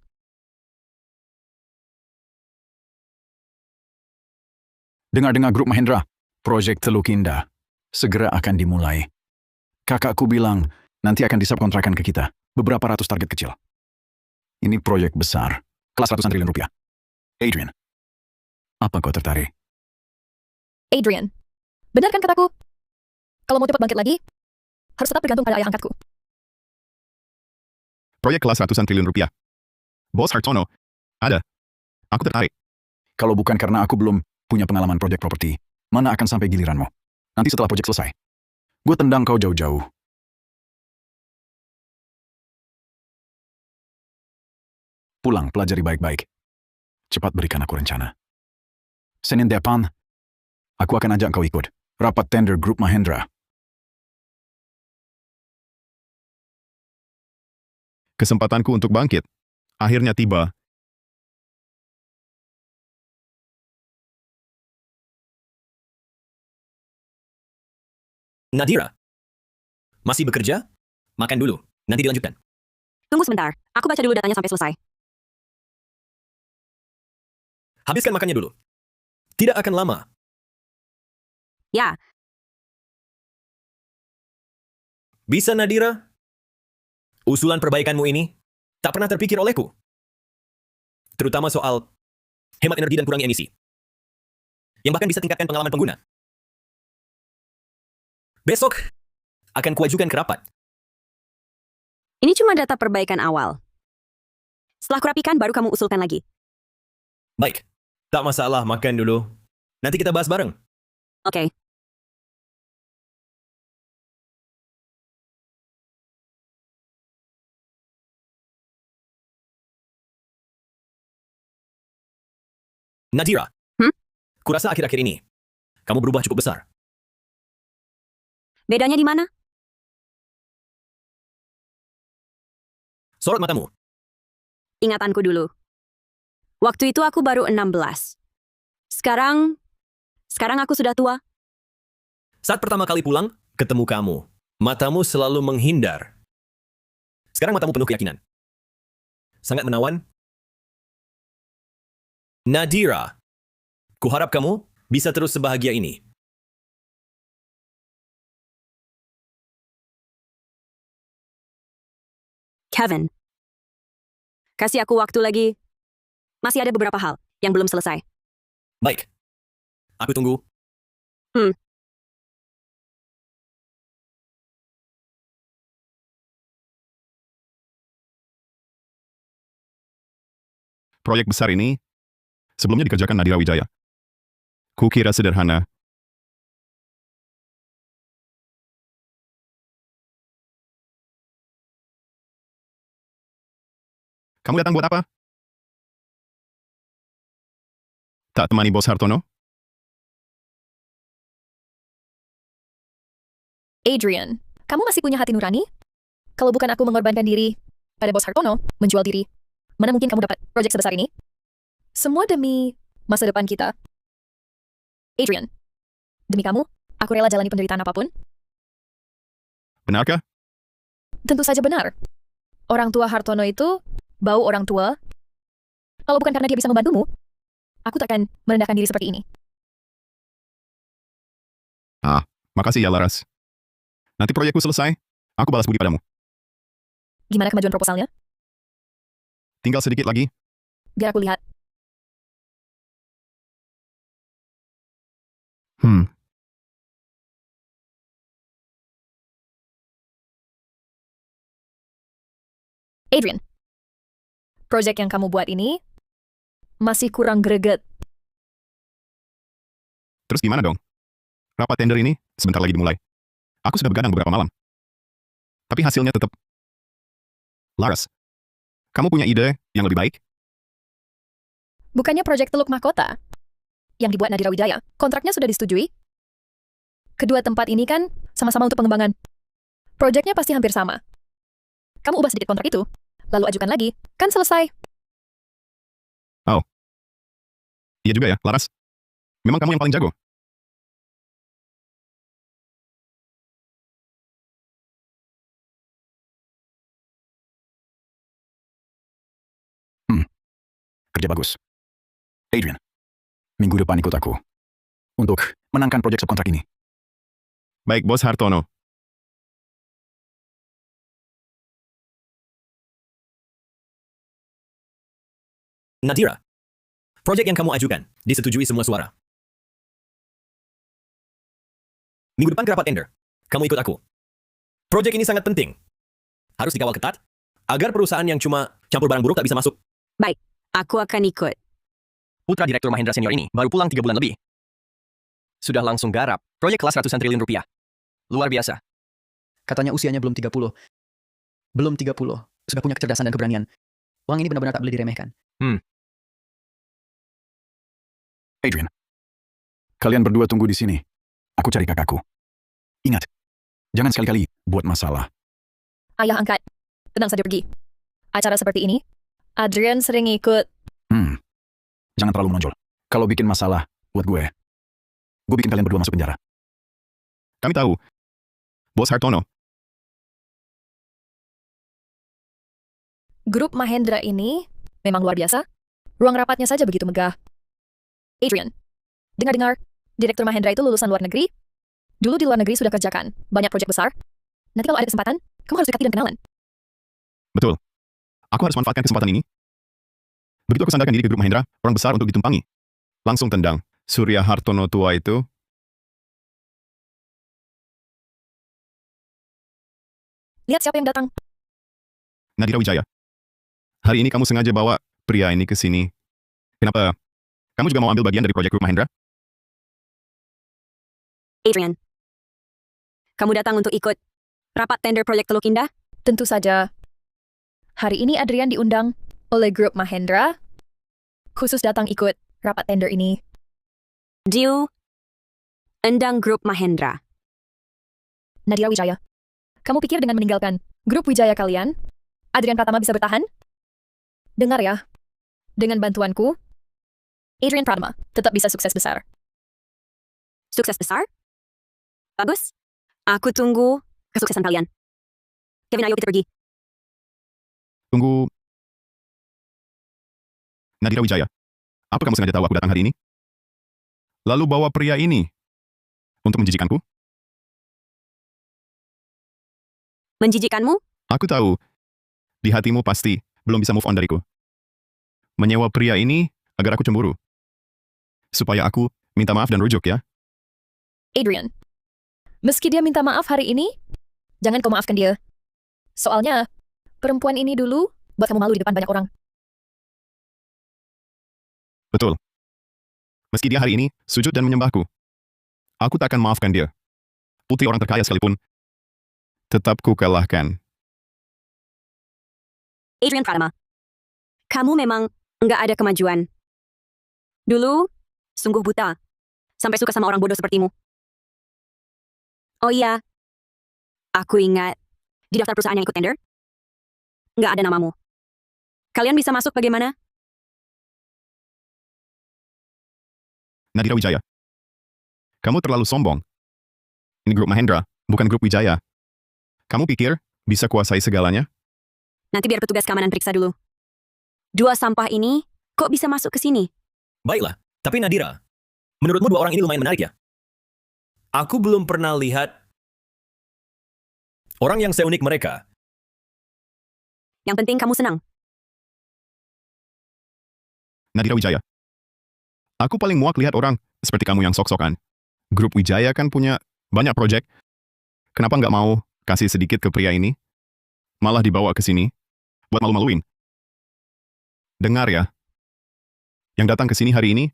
Dengar-dengar grup Mahendra, proyek Teluk Indah, segera akan dimulai. Kakakku bilang, nanti akan disubkontrakan ke kita, beberapa ratus target kecil. Ini proyek besar, kelas ratusan triliun rupiah. Adrian, apa kau tertarik? Adrian, benar kan kataku? Kalau mau cepat bangkit lagi, harus tetap bergantung pada ayah angkatku. Proyek kelas ratusan triliun rupiah. Bos Hartono, ada. Aku tertarik. Kalau bukan karena aku belum punya pengalaman proyek properti, mana akan sampai giliranmu? Nanti setelah proyek selesai, gue tendang kau jauh-jauh. Pulang, pelajari baik-baik. Cepat berikan aku rencana. Senin depan, aku akan ajak kau ikut rapat tender grup Mahendra. Kesempatanku untuk bangkit akhirnya tiba. Nadira, masih bekerja? Makan dulu, nanti dilanjutkan. Tunggu sebentar, aku baca dulu datanya sampai selesai. Habiskan makannya dulu. Tidak akan lama. Ya, Bisa Nadira? Usulan perbaikanmu ini tak pernah terpikir olehku. Terutama soal hemat energi dan kurangi emisi. Yang bahkan bisa tingkatkan pengalaman pengguna. Besok akan kuajukan ke rapat. ini cuma data perbaikan awal. Setelah kurapikan, baru kamu usulkan lagi. Baik, tak masalah, makan dulu. Nanti kita bahas bareng. Oke. Nadira, kurasa akhir-akhir ini kamu berubah cukup besar. Bedanya di mana? Sorot matamu. Ingatanku dulu. Waktu itu aku baru 16. Sekarang aku sudah tua. Saat pertama kali pulang, ketemu kamu. Matamu selalu menghindar. Sekarang matamu penuh keyakinan. Sangat menawan. Nadira, kuharap kamu bisa terus sebahagia ini. Kevin, kasih aku waktu lagi. Masih ada beberapa hal yang belum selesai. Baik. Aku tunggu. Proyek besar ini sebelumnya dikerjakan Nadira Wijaya. Kukira sederhana. Kamu datang buat apa? Tak temani Bos Hartono? Adrian, kamu masih punya hati nurani? Kalau bukan aku mengorbankan diri pada Bos Hartono, menjual diri, mana mungkin kamu dapat proyek sebesar ini? Semua demi masa depan kita. Adrian, demi kamu, aku rela jalani penderitaan apapun. Benarkah? Tentu saja benar. Orang tua Hartono itu bau orang tua. Kalau bukan karena dia bisa membantumu, aku takkan merendahkan diri seperti ini. Makasih ya Laras. Nanti proyekku selesai, aku balas budi padamu. Gimana kemajuan proposalnya? Tinggal sedikit lagi. Biar aku lihat. Adrian, Proyek yang kamu buat ini masih kurang greget. Terus gimana dong? Rapat tender ini sebentar lagi dimulai. Aku sudah begadang beberapa malam. Tapi hasilnya tetap... Laras, kamu punya ide yang lebih baik? Bukannya proyek Teluk Mahkota yang dibuat Nadira Wijaya, kontraknya sudah disetujui? Kedua tempat ini kan sama-sama untuk pengembangan. Proyeknya pasti hampir sama. Kamu ubah sedikit kontrak itu, lalu ajukan lagi, kan selesai. Oh. Iya juga ya, Laras. Memang kamu yang paling jago. Kerja bagus. Adrian, minggu depan ikut aku untuk menangkan proyek subkontrak ini. Baik, Bos Hartono. Nadira, proyek yang kamu ajukan disetujui semua suara. Minggu depan ke rapat tender. Kamu ikut aku. Proyek ini sangat penting. Harus dikawal ketat agar perusahaan yang cuma campur barang buruk tak bisa masuk. Baik, aku akan ikut. Putra Direktur Mahendra Senior ini baru pulang 3 bulan lebih. Sudah langsung garap proyek kelas ratusan triliun rupiah. Luar biasa. Katanya usianya belum 30. Belum 30. Sudah punya kecerdasan dan keberanian. Orang ini benar-benar tak boleh diremehkan. Adrian, kalian berdua tunggu di sini. Aku cari kakakku. Ingat, jangan sekali-kali buat masalah. Ayah angkat, tenang saja pergi. Acara seperti ini, Adrian sering ikut. Jangan terlalu menonjol. Kalau bikin masalah buat gue bikin kalian berdua masuk penjara. Kami tahu. Bos Hartono. Grup Mahendra ini memang luar biasa. Ruang rapatnya saja begitu megah. Adrian, dengar-dengar, Direktur Mahendra itu lulusan luar negeri. Dulu di luar negeri sudah kerjakan banyak proyek besar. Nanti kalau ada kesempatan, kamu harus dekati dan kenalan. Betul. Aku harus manfaatkan kesempatan ini. Begitu aku sandarkan diri ke grup Mahendra, orang besar untuk ditumpangi. Langsung tendang. Surya Hartono tua itu. Lihat siapa yang datang. Nadira Wijaya. Hari ini kamu sengaja bawa pria ini ke sini. Kenapa? Kamu juga mau ambil bagian dari proyek grup Mahendra? Adrian, kamu datang untuk ikut rapat tender proyek Teluk Indah? Tentu saja. Hari ini Adrian diundang oleh grup Mahendra khusus datang ikut rapat tender ini. Deal endang grup Mahendra. Nadira Wijaya, kamu pikir dengan meninggalkan grup Wijaya kalian, Adrian Pratama bisa bertahan? Dengar ya, dengan bantuanku, Adrian Pratama tetap bisa sukses besar. Sukses besar? Bagus. Aku tunggu kesuksesan kalian. Kevin, ayo kita pergi. Tunggu. Nadira Wijaya, apa kamu sengaja tahu aku datang hari ini? Lalu bawa pria ini untuk menjijikanku? Menjijikanmu? Aku tahu, di hatimu pasti belum bisa move on dariku. Menyewa pria ini agar aku cemburu. Supaya aku minta maaf dan rujuk ya. Adrian, meski dia minta maaf hari ini, jangan kau maafkan dia. Soalnya, perempuan ini dulu buat kamu malu di depan banyak orang. Betul. Meski dia hari ini sujud dan menyembahku, aku tak akan maafkan dia. Putri orang terkaya sekalipun, tetap ku kalahkan. Adrian Pratama, kamu memang nggak ada kemajuan. Dulu, sungguh buta. Sampai suka sama orang bodoh sepertimu. Oh iya, aku ingat, di daftar perusahaan yang ikut tender, nggak ada namamu. Kalian bisa masuk bagaimana? Nadira Wijaya, kamu terlalu sombong. Ini grup Mahendra, bukan grup Wijaya. Kamu pikir bisa kuasai segalanya? Nanti biar petugas keamanan periksa dulu. Dua sampah ini, kok bisa masuk ke sini? Baiklah, tapi Nadira, menurutmu dua orang ini lumayan menarik ya? Aku belum pernah lihat orang yang seunik mereka. Yang penting kamu senang. Nadira Wijaya, aku paling muak lihat orang seperti kamu yang sok-sokan. Grup Wijaya kan punya banyak proyek. Kenapa nggak mau kasih sedikit ke pria ini? Malah dibawa ke sini buat malu-maluin. Dengar ya. Yang datang ke sini hari ini,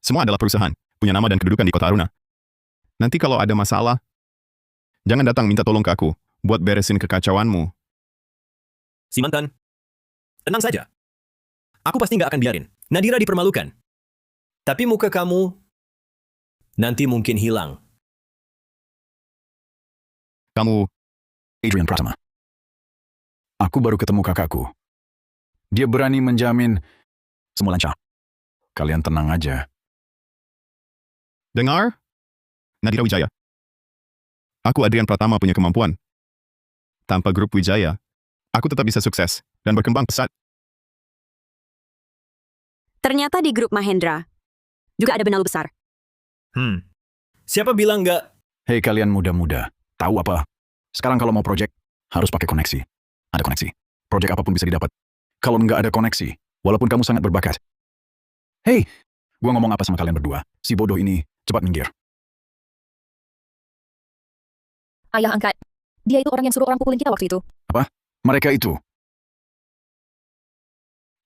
semua adalah perusahaan, punya nama dan kedudukan di kota Aruna. Nanti kalau ada masalah, jangan datang minta tolong ke aku buat beresin kekacauanmu. Si mantan, tenang saja. Aku pasti nggak akan biarin Nadira dipermalukan. Tapi muka kamu nanti mungkin hilang. Kamu, Adrian Pratama. Aku baru ketemu kakakku. Dia berani menjamin semua lancar. Kalian tenang aja. Dengar? Nadira Wijaya. Aku Adrian Pratama punya kemampuan. Tanpa grup Wijaya, aku tetap bisa sukses dan berkembang pesat. Ternyata di grup Mahendra juga ada benalu besar. Siapa bilang nggak? Hei kalian muda-muda, tahu apa? Sekarang kalau mau project, harus pakai koneksi. Ada koneksi. Project apapun bisa didapat. Kalau nggak ada koneksi, walaupun kamu sangat berbakat. Hei, gua ngomong apa sama kalian berdua? Si bodoh ini, cepat minggir. Ayah angkat. Dia itu orang yang suruh orang pukulin kita waktu itu. Apa? Mereka itu?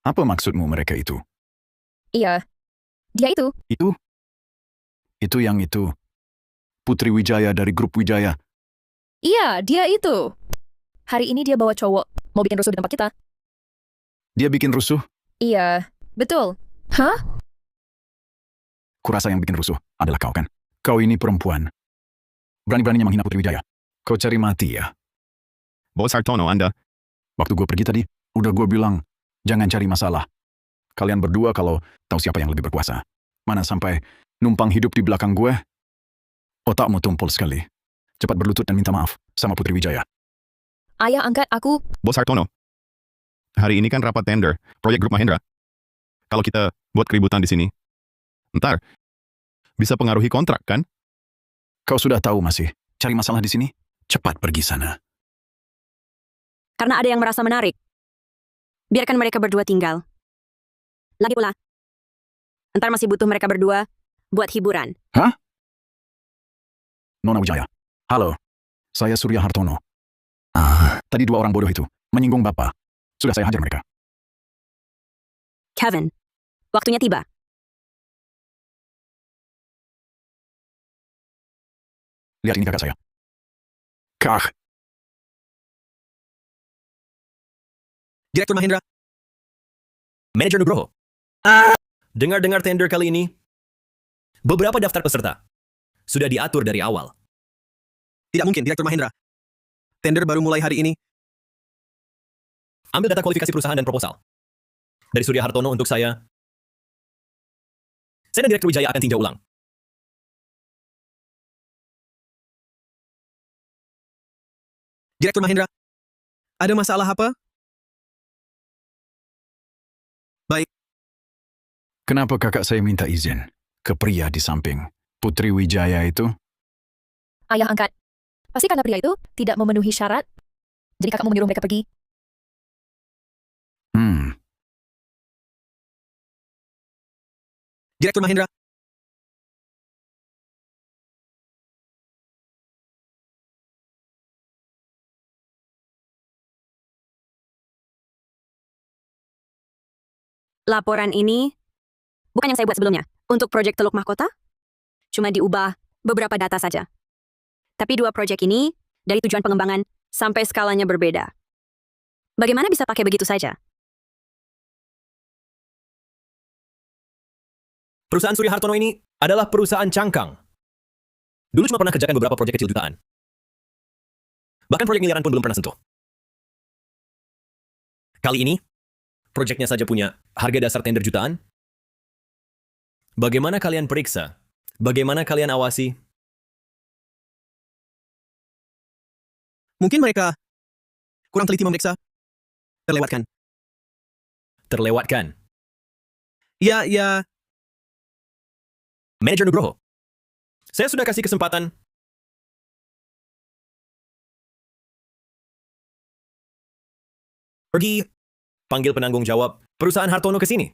Apa maksudmu mereka itu? Iya. Dia itu. Itu? Itu yang itu. Putri Wijaya dari grup Wijaya. Iya, dia itu. Hari ini dia bawa cowok. Mau bikin rusuh di tempat kita. Dia bikin rusuh? Iya, betul. Hah? Kurasa yang bikin rusuh adalah kau kan? Kau ini perempuan. Berani-beraninya menghina Putri Wijaya. Kau cari mati ya? Bos Hartono, Anda. Waktu gue pergi tadi, udah gue bilang, jangan cari masalah. Kalian berdua kalau tahu siapa yang lebih berkuasa. Mana sampai numpang hidup di belakang gue? Otakmu tumpul sekali. Cepat berlutut dan minta maaf sama Putri Wijaya. Ayah angkat aku. Bos Hartono. Hari ini kan rapat tender, proyek grup Mahendra. Kalau kita buat keributan di sini, ntar bisa pengaruhi kontrak kan? Kau sudah tahu masih cari masalah di sini? Cepat pergi sana. Karena ada yang merasa menarik. Biarkan mereka berdua tinggal. Lagi pula, ntar masih butuh mereka berdua buat hiburan. Hah? Nona Wijaya. Halo. Saya Surya Hartono. Tadi dua orang bodoh itu menyinggung Bapak. Sudah saya hajar mereka. Kevin, waktunya tiba. Lihat ini kakak saya. Kak. Direktur Mahendra. Manajer Nugroho. Dengar-dengar tender kali ini, beberapa daftar peserta sudah diatur dari awal. Tidak mungkin, Direktur Mahendra. Tender baru mulai hari ini. Ambil data kualifikasi perusahaan dan proposal. Dari Surya Hartono untuk saya. Saya dan Direktur Wijaya akan tinjau ulang. Direktur Mahendra, ada masalah apa? Baik. Kenapa kakak saya minta izin ke pria di samping Putri Wijaya itu? Ayah angkat. Pasti karena pria itu tidak memenuhi syarat. Jadi kakak mau menyuruh mereka pergi. Direktur Mahendra. Laporan ini bukan yang saya buat sebelumnya. Untuk proyek Teluk Mahkota, cuma diubah beberapa data saja. Tapi dua proyek ini, dari tujuan pengembangan sampai skalanya berbeda. Bagaimana bisa pakai begitu saja? Perusahaan Surya Hartono ini adalah perusahaan cangkang. Dulu cuma pernah kerjakan beberapa proyek kecil jutaan. Bahkan proyek miliaran pun belum pernah sentuh. Kali ini, proyeknya saja punya harga dasar tender jutaan. Bagaimana kalian periksa? Bagaimana kalian awasi? Mungkin mereka kurang teliti memeriksa. Terlewatkan. Terlewatkan. Ya. Manajer Nugroho. Saya sudah kasih kesempatan. Pergi. Panggil penanggung jawab perusahaan Hartono ke sini.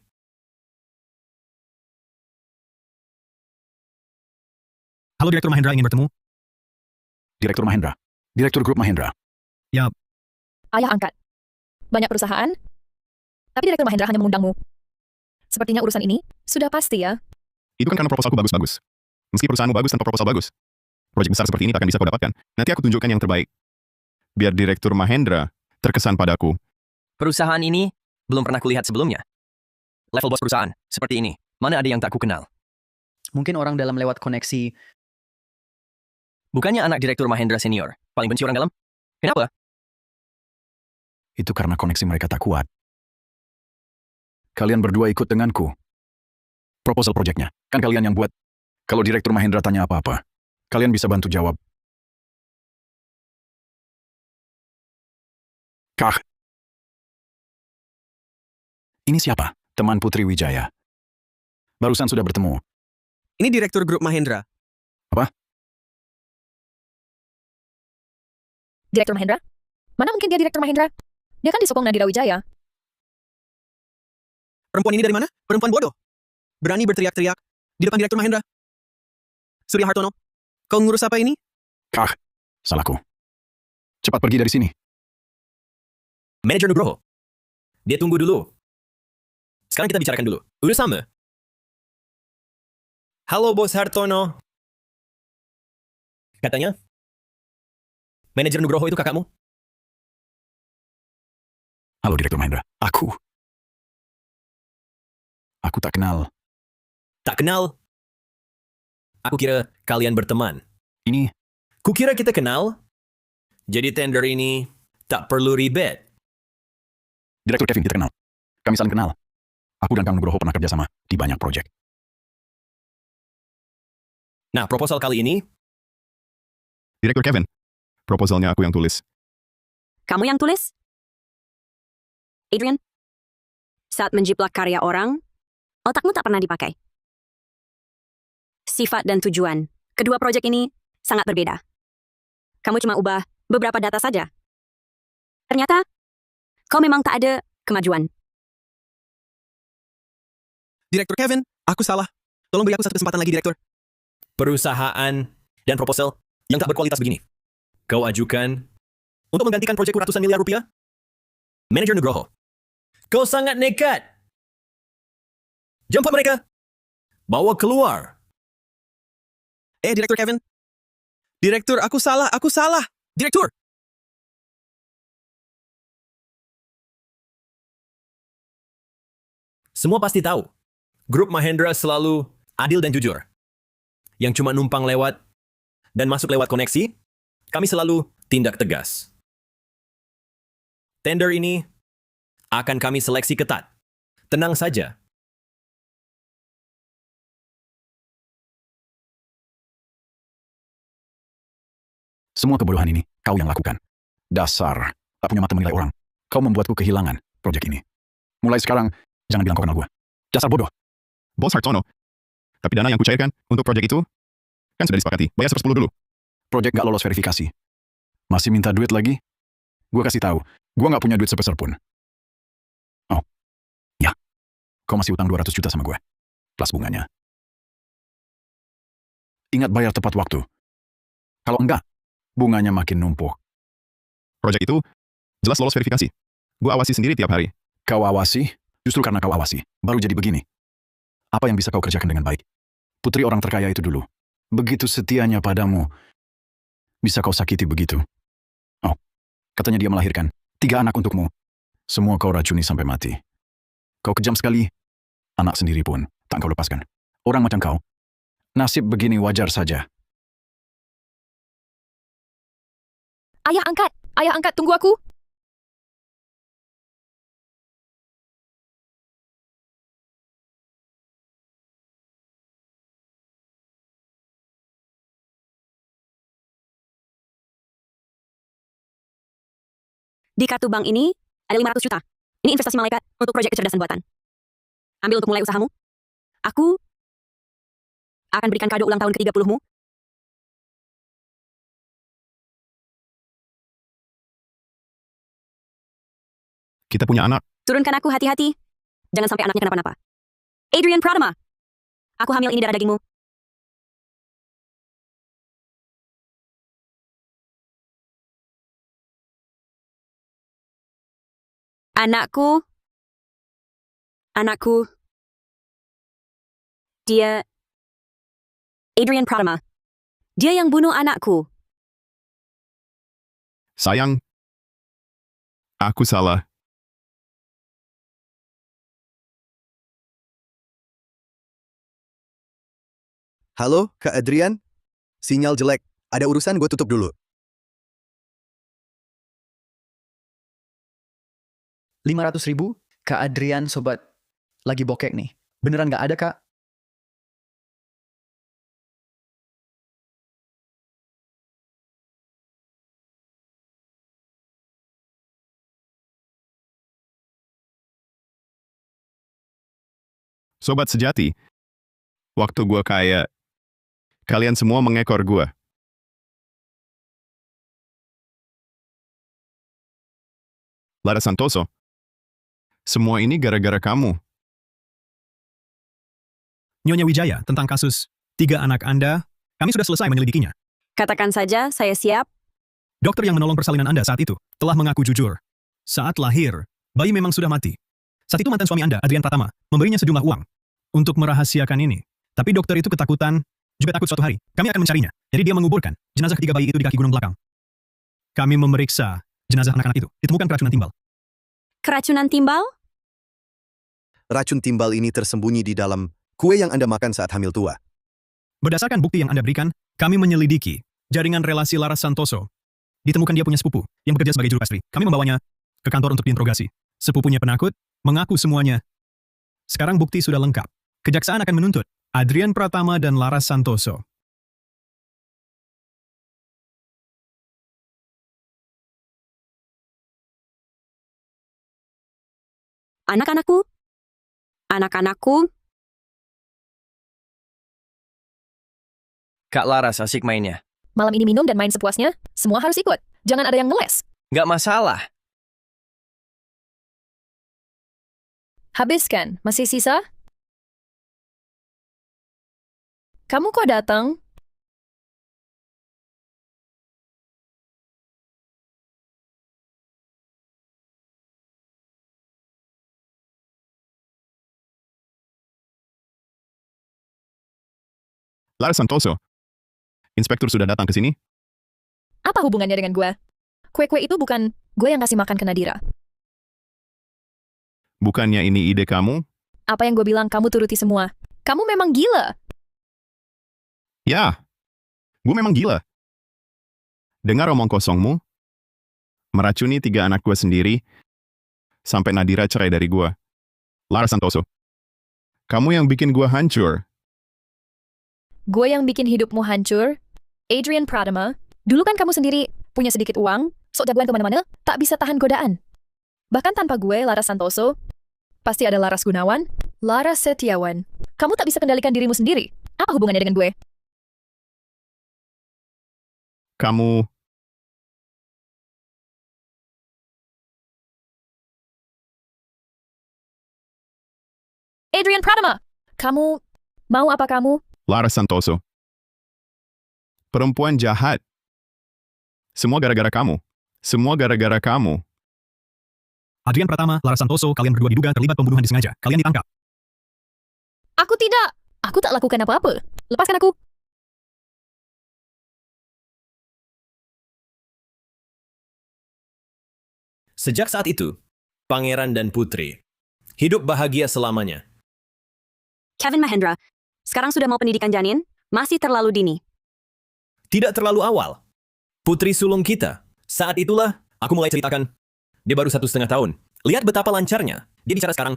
Halo Direktur Mahendra, ingin bertemu? Direktur Mahendra. Direktur Grup Mahendra. Ya. Ayah angkat. Banyak perusahaan, tapi Direktur Mahendra hanya mengundangmu. Sepertinya urusan ini sudah pasti ya. Itu kan karena proposalku bagus-bagus. Meski perusahaanmu bagus tanpa proposal bagus, proyek besar seperti ini takkan bisa kau dapatkan. Nanti aku tunjukkan yang terbaik. Biar Direktur Mahendra terkesan padaku. Perusahaan ini belum pernah kulihat sebelumnya. Level bos perusahaan, seperti ini. Mana ada yang tak kukenal? Mungkin orang dalam lewat koneksi. Bukannya anak Direktur Mahendra senior, paling benci orang dalam? Kenapa? Itu karena koneksi mereka tak kuat. Kalian berdua ikut denganku. Proposal proyeknya, kan kalian yang buat. Kalau Direktur Mahendra tanya apa-apa, kalian bisa bantu jawab. Kah? Ini siapa? Teman Putri Wijaya. Barusan sudah bertemu. Ini Direktur Grup Mahendra. Apa? Direktur Mahendra? Mana mungkin dia Direktur Mahendra? Dia kan disokong Nadira Wijaya. Perempuan ini dari mana? Perempuan bodoh. Berani berteriak-teriak di depan Direktur Mahendra. Surya Hartono, kau ngurus apa ini? Kah? Salahku. Cepat pergi dari sini. Manajer Nugroho. Dia tunggu dulu. Sekarang kita bicarakan dulu. Udah sama? Halo Bos Hartono. Katanya, Manajer Nugroho itu kakakmu? Halo Direktur Mahendra. Aku tak kenal. Tak kenal? Aku kira kalian berteman. Ini? Kukira kita kenal. Jadi tender ini tak perlu ribet. Direktur Kevin, kita kenal. Kami saling kenal. Aku dan Kang Nugroho pernah kerjasama di banyak proyek. Nah, proposal kali ini, Direktur Kevin, proposalnya aku yang tulis. Kamu yang tulis? Adrian, saat menjiplak karya orang, otakmu tak pernah dipakai. Sifat dan tujuan kedua proyek ini sangat berbeda. Kamu cuma ubah beberapa data saja. Ternyata, kau memang tak ada kemajuan. Direktur Kevin, aku salah. Tolong beri aku satu kesempatan lagi, Direktur. perusahaan dan proposal yang tak berkualitas begini. Kau ajukan untuk menggantikan proyek ratusan miliar rupiah? Manajer Nugroho, kau sangat nekat. Jumpa mereka. Bawa keluar. Direktur Kevin. Direktur, aku salah. Direktur! Semua pasti tahu, Grup Mahendra selalu adil dan jujur. Yang cuma numpang lewat dan masuk lewat koneksi, kami selalu tindak tegas. Tender ini akan kami seleksi ketat. Tenang saja. Semua kebodohan ini, kau yang lakukan. Dasar, tak punya mata menilai orang. Kau membuatku kehilangan proyek ini. Mulai sekarang, jangan bilang kau kenal gue. Dasar bodoh. Bos Hartono, tapi dana yang kucairkan untuk proyek itu, kan sudah disepakati. Bayar 1/10 dulu. Proyek gak lolos verifikasi. Masih minta duit lagi? Gue kasih tahu, gue gak punya duit sepeser pun. Oh, ya. Kau masih utang 200 juta sama gue. Plus bunganya. Ingat bayar tepat waktu. Kalau enggak, bunganya makin numpuk. Proyek itu jelas lolos verifikasi. Gue awasi sendiri tiap hari. Kau awasi? Justru karena kau awasi, baru jadi begini. Apa yang bisa kau kerjakan dengan baik? Putri orang terkaya itu dulu. Begitu setianya padamu. Bisa kau sakiti begitu? Oh, katanya dia melahirkan 3 anak untukmu. Semua kau racuni sampai mati. Kau kejam sekali. Anak sendiri pun tak kau lepaskan. Orang macam kau, nasib begini wajar saja. Ayah angkat, tunggu aku. Di kartu bank ini ada 500 juta. Ini investasi malaikat untuk proyek kecerdasan buatan. Ambil untuk mulai usahamu. Aku akan berikan kado ulang tahun ke-30-mu. Kita punya anak. Turunkan aku hati-hati. Jangan sampai anaknya kenapa-napa. Adrian Pratama. Aku hamil ini darah dagingmu. Anakku, Dia... Adrian Pratama. Dia yang bunuh anakku. Sayang, aku salah. Halo, Kak Adrian? Sinyal jelek. Ada urusan gue tutup dulu. 500.000, Kak Adrian sobat lagi bokek nih. Beneran nggak ada, Kak? Sobat sejati, waktu gua kaya, kalian semua mengekor gua. Lara Santoso, semua ini gara-gara kamu. Nyonya Wijaya, tentang kasus 3 anak Anda, kami sudah selesai menyelidikinya. Katakan saja, saya siap. Dokter yang menolong persalinan Anda saat itu telah mengaku jujur. Saat lahir, bayi memang sudah mati. Saat itu mantan suami Anda, Adrian Pratama, memberinya sejumlah uang untuk merahasiakan ini. Tapi dokter itu ketakutan, juga takut suatu hari kami akan mencarinya. Jadi dia menguburkan jenazah ketiga bayi itu di kaki gunung belakang. Kami memeriksa jenazah anak-anak itu, ditemukan keracunan timbal. Keracunan timbal? Racun timbal ini tersembunyi di dalam kue yang Anda makan saat hamil tua. Berdasarkan bukti yang Anda berikan, kami menyelidiki jaringan relasi Laras Santoso. Ditemukan dia punya sepupu yang bekerja sebagai juru pastry. Kami membawanya ke kantor untuk diinterogasi. Sepupunya penakut, mengaku semuanya. Sekarang bukti sudah lengkap. Kejaksaan akan menuntut Adrian Pratama dan Laras Santoso. Anak-anakku? Anak-anakku? Kak Laras asik mainnya. Malam ini minum dan main sepuasnya, semua harus ikut. Jangan ada yang ngeles. Nggak masalah. Habiskan, masih sisa? Kamu kok datang? Lara Santoso, inspektur sudah datang ke sini? Apa hubungannya dengan gue? Kue-kue itu bukan gue yang kasih makan ke Nadira. Bukannya ini ide kamu? Apa yang gue bilang kamu turuti semua. Kamu memang gila. Ya, gue memang gila. Dengar omong kosongmu, meracuni 3 anak gue sendiri, sampai Nadira cerai dari gue. Lara Santoso, kamu yang bikin gue hancur. Gue yang bikin hidupmu hancur. Adrian Pratama, dulu kan kamu sendiri punya sedikit uang, sok jagoan kemana-mana, tak bisa tahan godaan. Bahkan tanpa gue, Laras Santoso, pasti ada Laras Gunawan, Laras Setiawan. Kamu tak bisa kendalikan dirimu sendiri. Apa hubungannya dengan gue? Kamu... Adrian Pratama, kamu mau apa kamu? Lara Santoso. Perempuan jahat. Semua gara-gara kamu. Semua gara-gara kamu. Adrian Pratama, Laras Santoso, kalian berdua diduga terlibat pembunuhan disengaja. Kalian ditangkap. Aku tidak. Aku tak lakukan apa-apa. Lepaskan aku. Sejak saat itu, Pangeran dan Putri hidup bahagia selamanya. Kevin Mahendra, sekarang sudah mau pendidikan janin? Masih terlalu dini. Tidak terlalu awal. Putri sulung kita. Saat itulah, aku mulai ceritakan. Dia baru 1,5 tahun. Lihat betapa lancarnya. Dia bicara sekarang.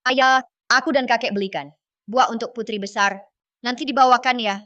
Ayah, aku dan kakek belikan. Buah untuk putri besar. Nanti dibawakan ya.